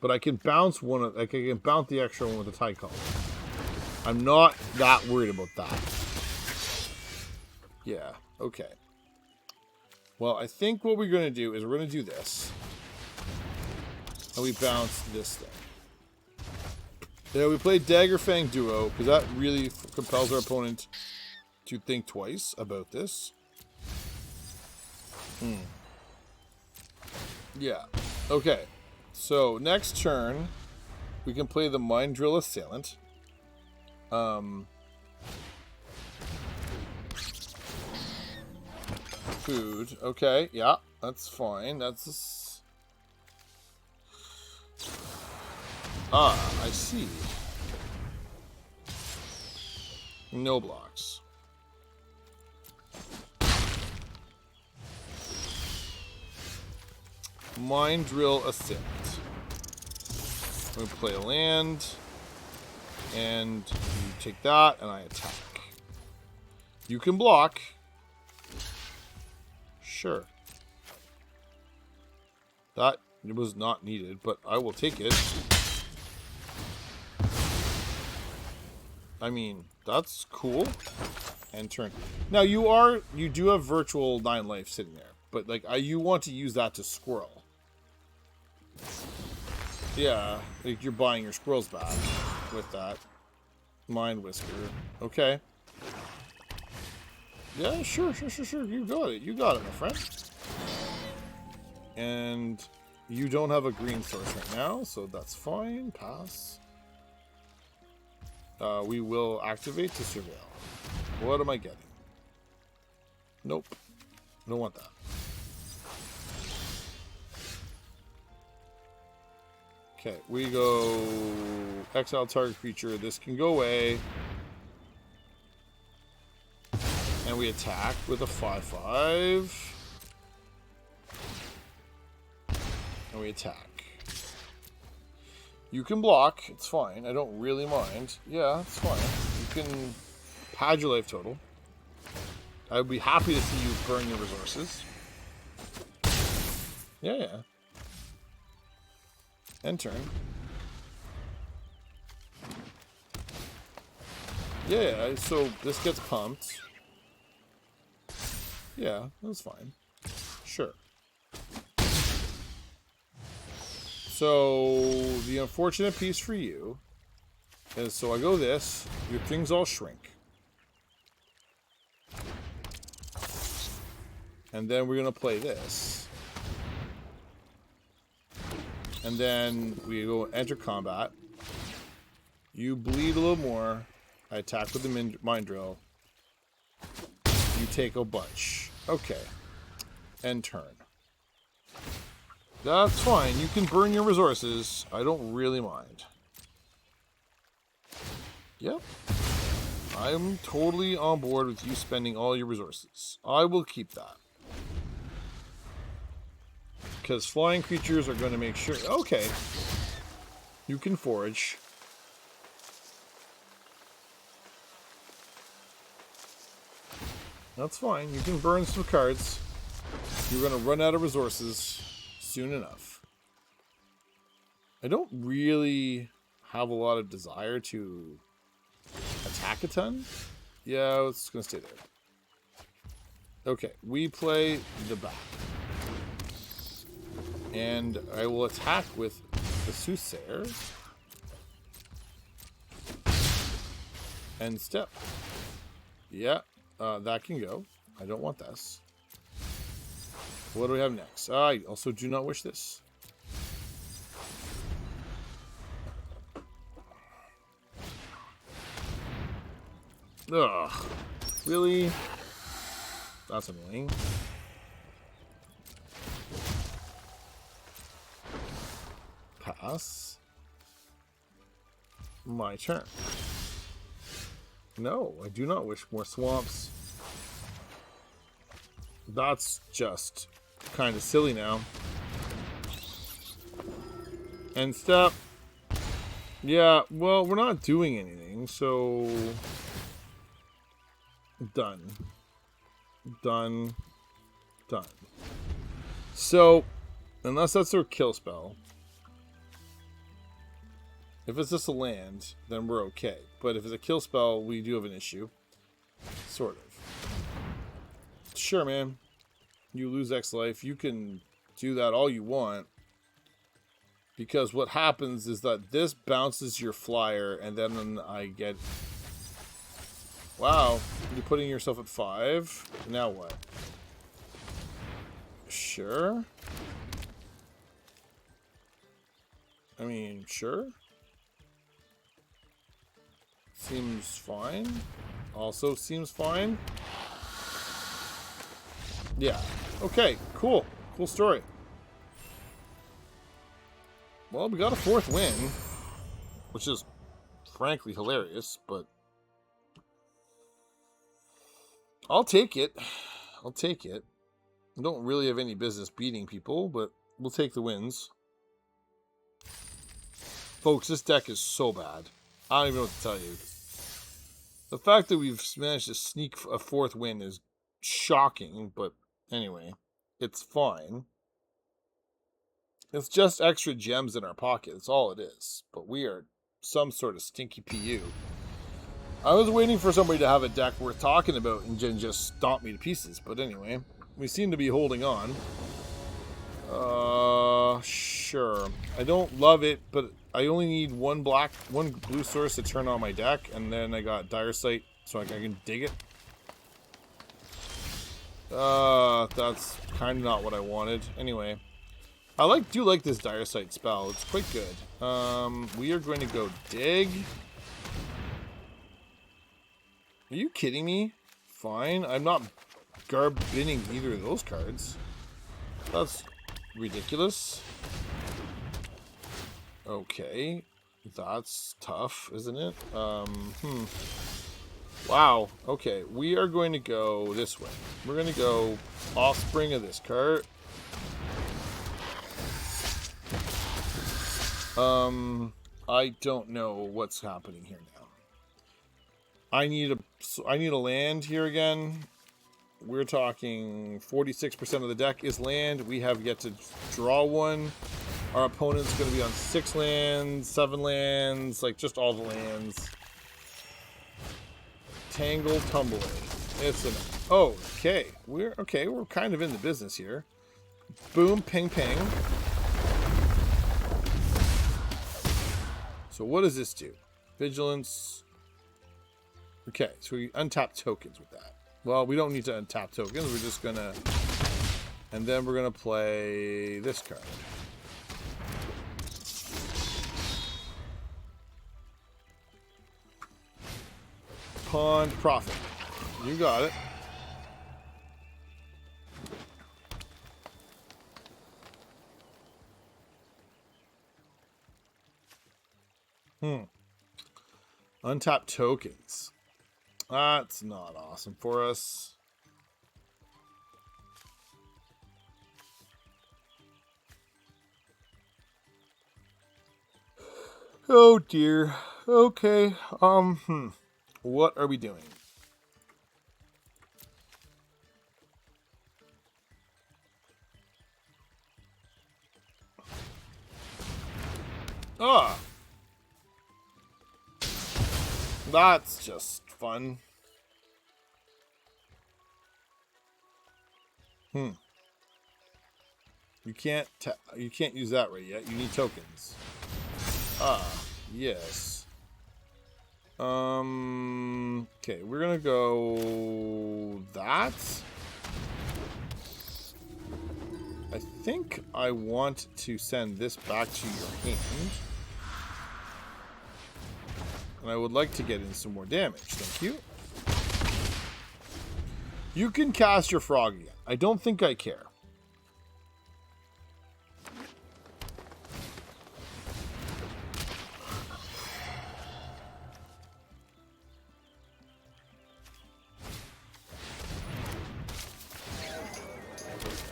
but I can bounce I can bounce the extra one with the Tide Column. I'm not that worried about that. Yeah, okay. Well, I think what we're going to do is we're going to do this. And we bounce this thing. Yeah, we play Dagger Fang Duo, because that really compels our opponent to think twice about this. Yeah. Okay. So, next turn, we can play the Mind Drill Assailant. Food. Okay, yeah, that's fine. That's... I see. No blocks. Mind Drill Assailant. We play a land, and you take that, and I attack. You can block. Sure. That was not needed, but I will take it. I mean, that's cool. And turn. Now you do have virtual 9 life sitting there, but like you want to use that to squirrel. Yeah, like you're buying your squirrels back with that. Mind Whisker. Okay. Yeah, sure. You got it. You got it, my friend. And you don't have a green source right now, so that's fine. Pass. We will activate to surveil. What am I getting? Nope. I don't want that. Okay, we go exile target creature. This can go away. And we attack with a 5/5. And we attack. You can block. It's fine. I don't really mind. Yeah, it's fine. You can pad your life total. I would be happy to see you burn your resources. Yeah. End turn. Yeah, so this gets pumped. Yeah, that's fine. Sure. So, the unfortunate piece for you is, so I go this, your things all shrink. And then we're going to play this. And then we go enter combat. You bleed a little more. I attack with the Mind Drill. You take a bunch. Okay. End turn. That's fine. You can burn your resources. I don't really mind. Yep. I'm totally on board with you spending all your resources. I will keep that. Because flying creatures are going to make sure... Okay. You can forage. That's fine. You can burn some cards. You're going to run out of resources soon enough. I don't really have a lot of desire to attack a ton. Yeah, it's going to stay there. Okay, we play the back. And I will attack with the Soothsayer. And step. Yeah, that can go. I don't want this. What do we have next? I also do not wish this. Ugh. Really? That's annoying. Pass. My turn. No, I do not wish more swamps. That's just kind of silly now. End step. Yeah, well, we're not doing anything, so... Done. Done. Done. So, unless that's our kill spell, if it's just a land, then we're okay. But if it's a kill spell, we do have an issue. Sort of. Sure, man. You lose X life. You can do that all you want. Because what happens is that this bounces your flyer, and then I get... Wow. You're putting yourself at 5. Now what? Sure. I mean, sure. Seems fine. Also seems fine. Yeah. Okay, cool. Cool story. Well, we got a 4th win, which is frankly hilarious, but I'll take it. I'll take it. I don't really have any business beating people, but we'll take the wins. Folks, this deck is so bad. I don't even know what to tell you. The fact that we've managed to sneak a 4th win is shocking, but anyway, it's fine. It's just extra gems in our pocket. That's all it is. But we are some sort of stinky PU. I was waiting for somebody to have a deck worth talking about and just stomp me to pieces. But anyway, we seem to be holding on. Sure. I don't love it, but I only need one blue source to turn on my deck, and then I got Dire Sight, so I can dig it. That's kind of not what I wanted. Anyway, I do like this Dire Sight spell. It's quite good. We are going to go dig. Are you kidding me? Fine. I'm not garb binning either of those cards. That's ridiculous. Okay. That's tough, isn't it? Wow. Okay. We are going to go this way. We're going to go Offspring of this card. I don't know what's happening here now. I need a land here again. We're talking 46% of the deck is land. We have yet to draw one. Our opponent's going to be on 6 lands, 7 lands, like just all the lands. Tangle, Tumble. It's an okay. We're kind of in the business here. Boom, ping, ping. So what does this do? Vigilance. Okay, so we untap tokens with that. Well, we don't need to untap tokens. We're just gonna, and then we're gonna play this card. Pond Prophet. You got it. Untap tokens. That's not awesome for us. Oh dear. Okay. What are we doing? Ah. That's just fun. You can't use that right yet. You need tokens. Ah, yes. Okay, we're gonna go that. I think I want to send this back to your hand. And I would like to get in some more damage. Thank you. You can cast your frog again. I don't think I care.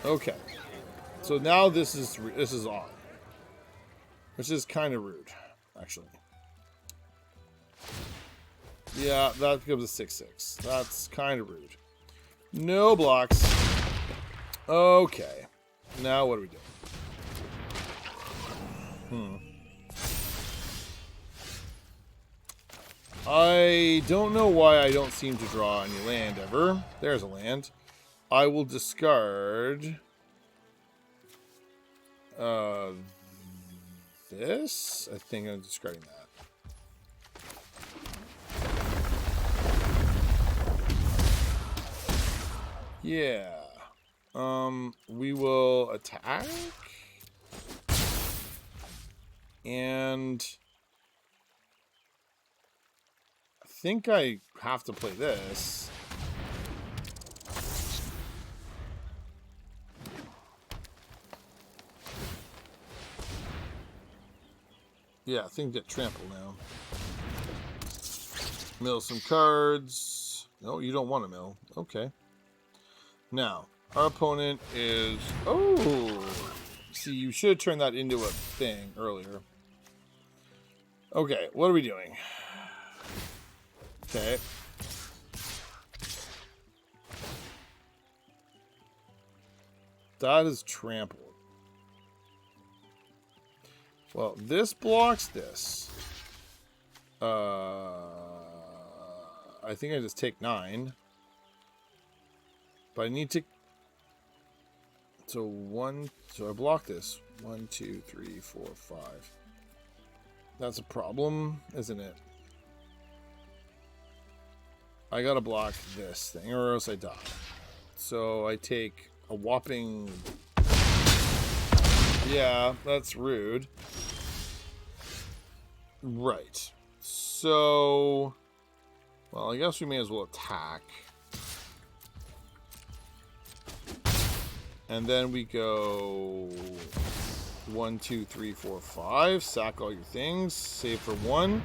Okay. So now this is odd. Which is kind of rude, actually. Yeah, that becomes a 6/6. That's kind of rude. No blocks. Okay. Now what do we do? I don't know why I don't seem to draw any land ever. There's a land. I will discard this. I think I'm discarding that. Yeah. We will attack. And I think I have to play this. Yeah, I think get trampled now. Mill some cards. No, you don't want to mill. Okay. Now, our opponent is... Oh! See, you should have turned that into a thing earlier. Okay, what are we doing? Okay. That is trampled. Well, this blocks this. I think I just take 9. But I need to... So I block this. 1, 2, 3, 4, 5. That's a problem, isn't it? I gotta block this thing, or else I die. So I take a whopping... Yeah, that's rude. Right. So... Well, I guess we may as well attack. And then we go 1, 2, 3, 4, 5. Sack all your things. Save for 1.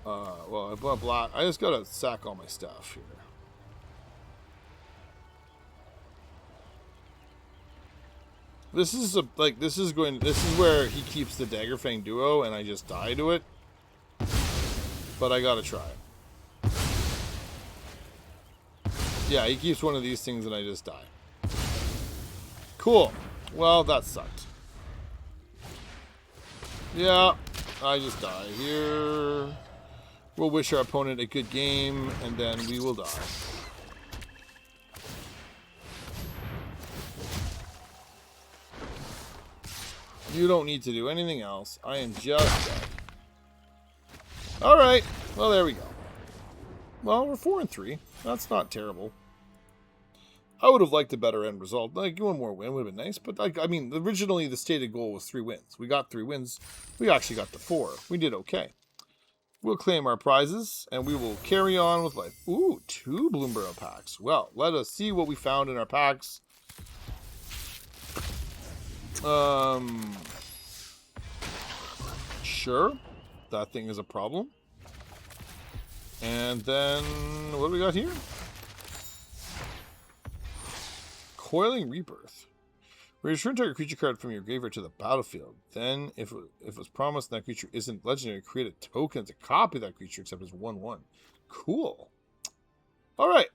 Well, I bought black. I just gotta sack all my stuff here. This is where he keeps the Daggerfang Duo, and I just die to it. But I gotta try. Yeah, he keeps one of these things, and I just die. Cool. Well, that sucked. Yeah, I just die here. We'll wish our opponent a good game, and then we will die. You don't need to do anything else. I am just dead. Alright. Well, there we go. Well, we're 4-3. That's not terrible. I would have liked a better end result. Like, one more win would have been nice. But, like, I mean, originally the stated goal was 3 wins. We got 3 wins. We actually got to 4. We did okay. We'll claim our prizes, and we will carry on with life. Ooh, 2 Bloomburrow packs. Well, let us see what we found in our packs. Sure. That thing is a problem. And then, what do we got here? Coiling Rebirth. Return target creature card from your graveyard to the battlefield. Then, if it was promised that creature isn't legendary, create a token to copy that creature, except it's 1/1. Cool. All right.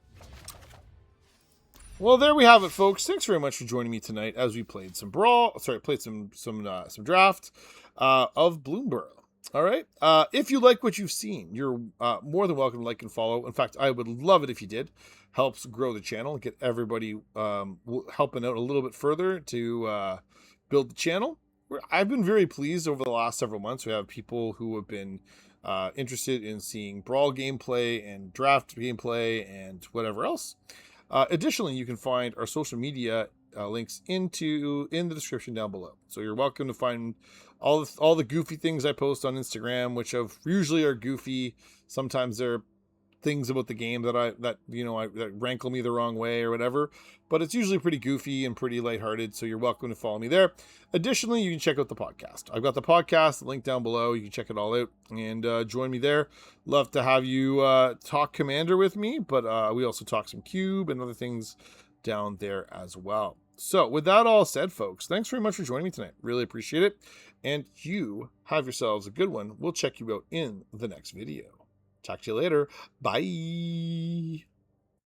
Well, there we have it, folks. Thanks very much for joining me tonight as we played some some draft of Bloomburrow. All right. If you like what you've seen, you're more than welcome to like and follow. In fact, I would love it if you did. Helps grow the channel, get everybody helping out a little bit further to build the channel. I've been very pleased over the last several months. We have people who have been interested in seeing Brawl gameplay and draft gameplay and whatever else. Additionally, you can find our social media links in the description down below. So you're welcome to find all the goofy things I post on Instagram, which usually are goofy. Sometimes they're things about the game that rankle me the wrong way or whatever, but it's usually pretty goofy and pretty lighthearted. So you're welcome to follow me there. Additionally, you can check out the podcast. I've got the podcast, the link down below. You can check it all out and join me there. Love to have you talk Commander with me, but we also talk some Cube and other things down there as well. So with that all said, folks, thanks very much for joining me tonight. Really appreciate it. And you have yourselves a good one. We'll check you out in the next video. Talk to you later. Bye.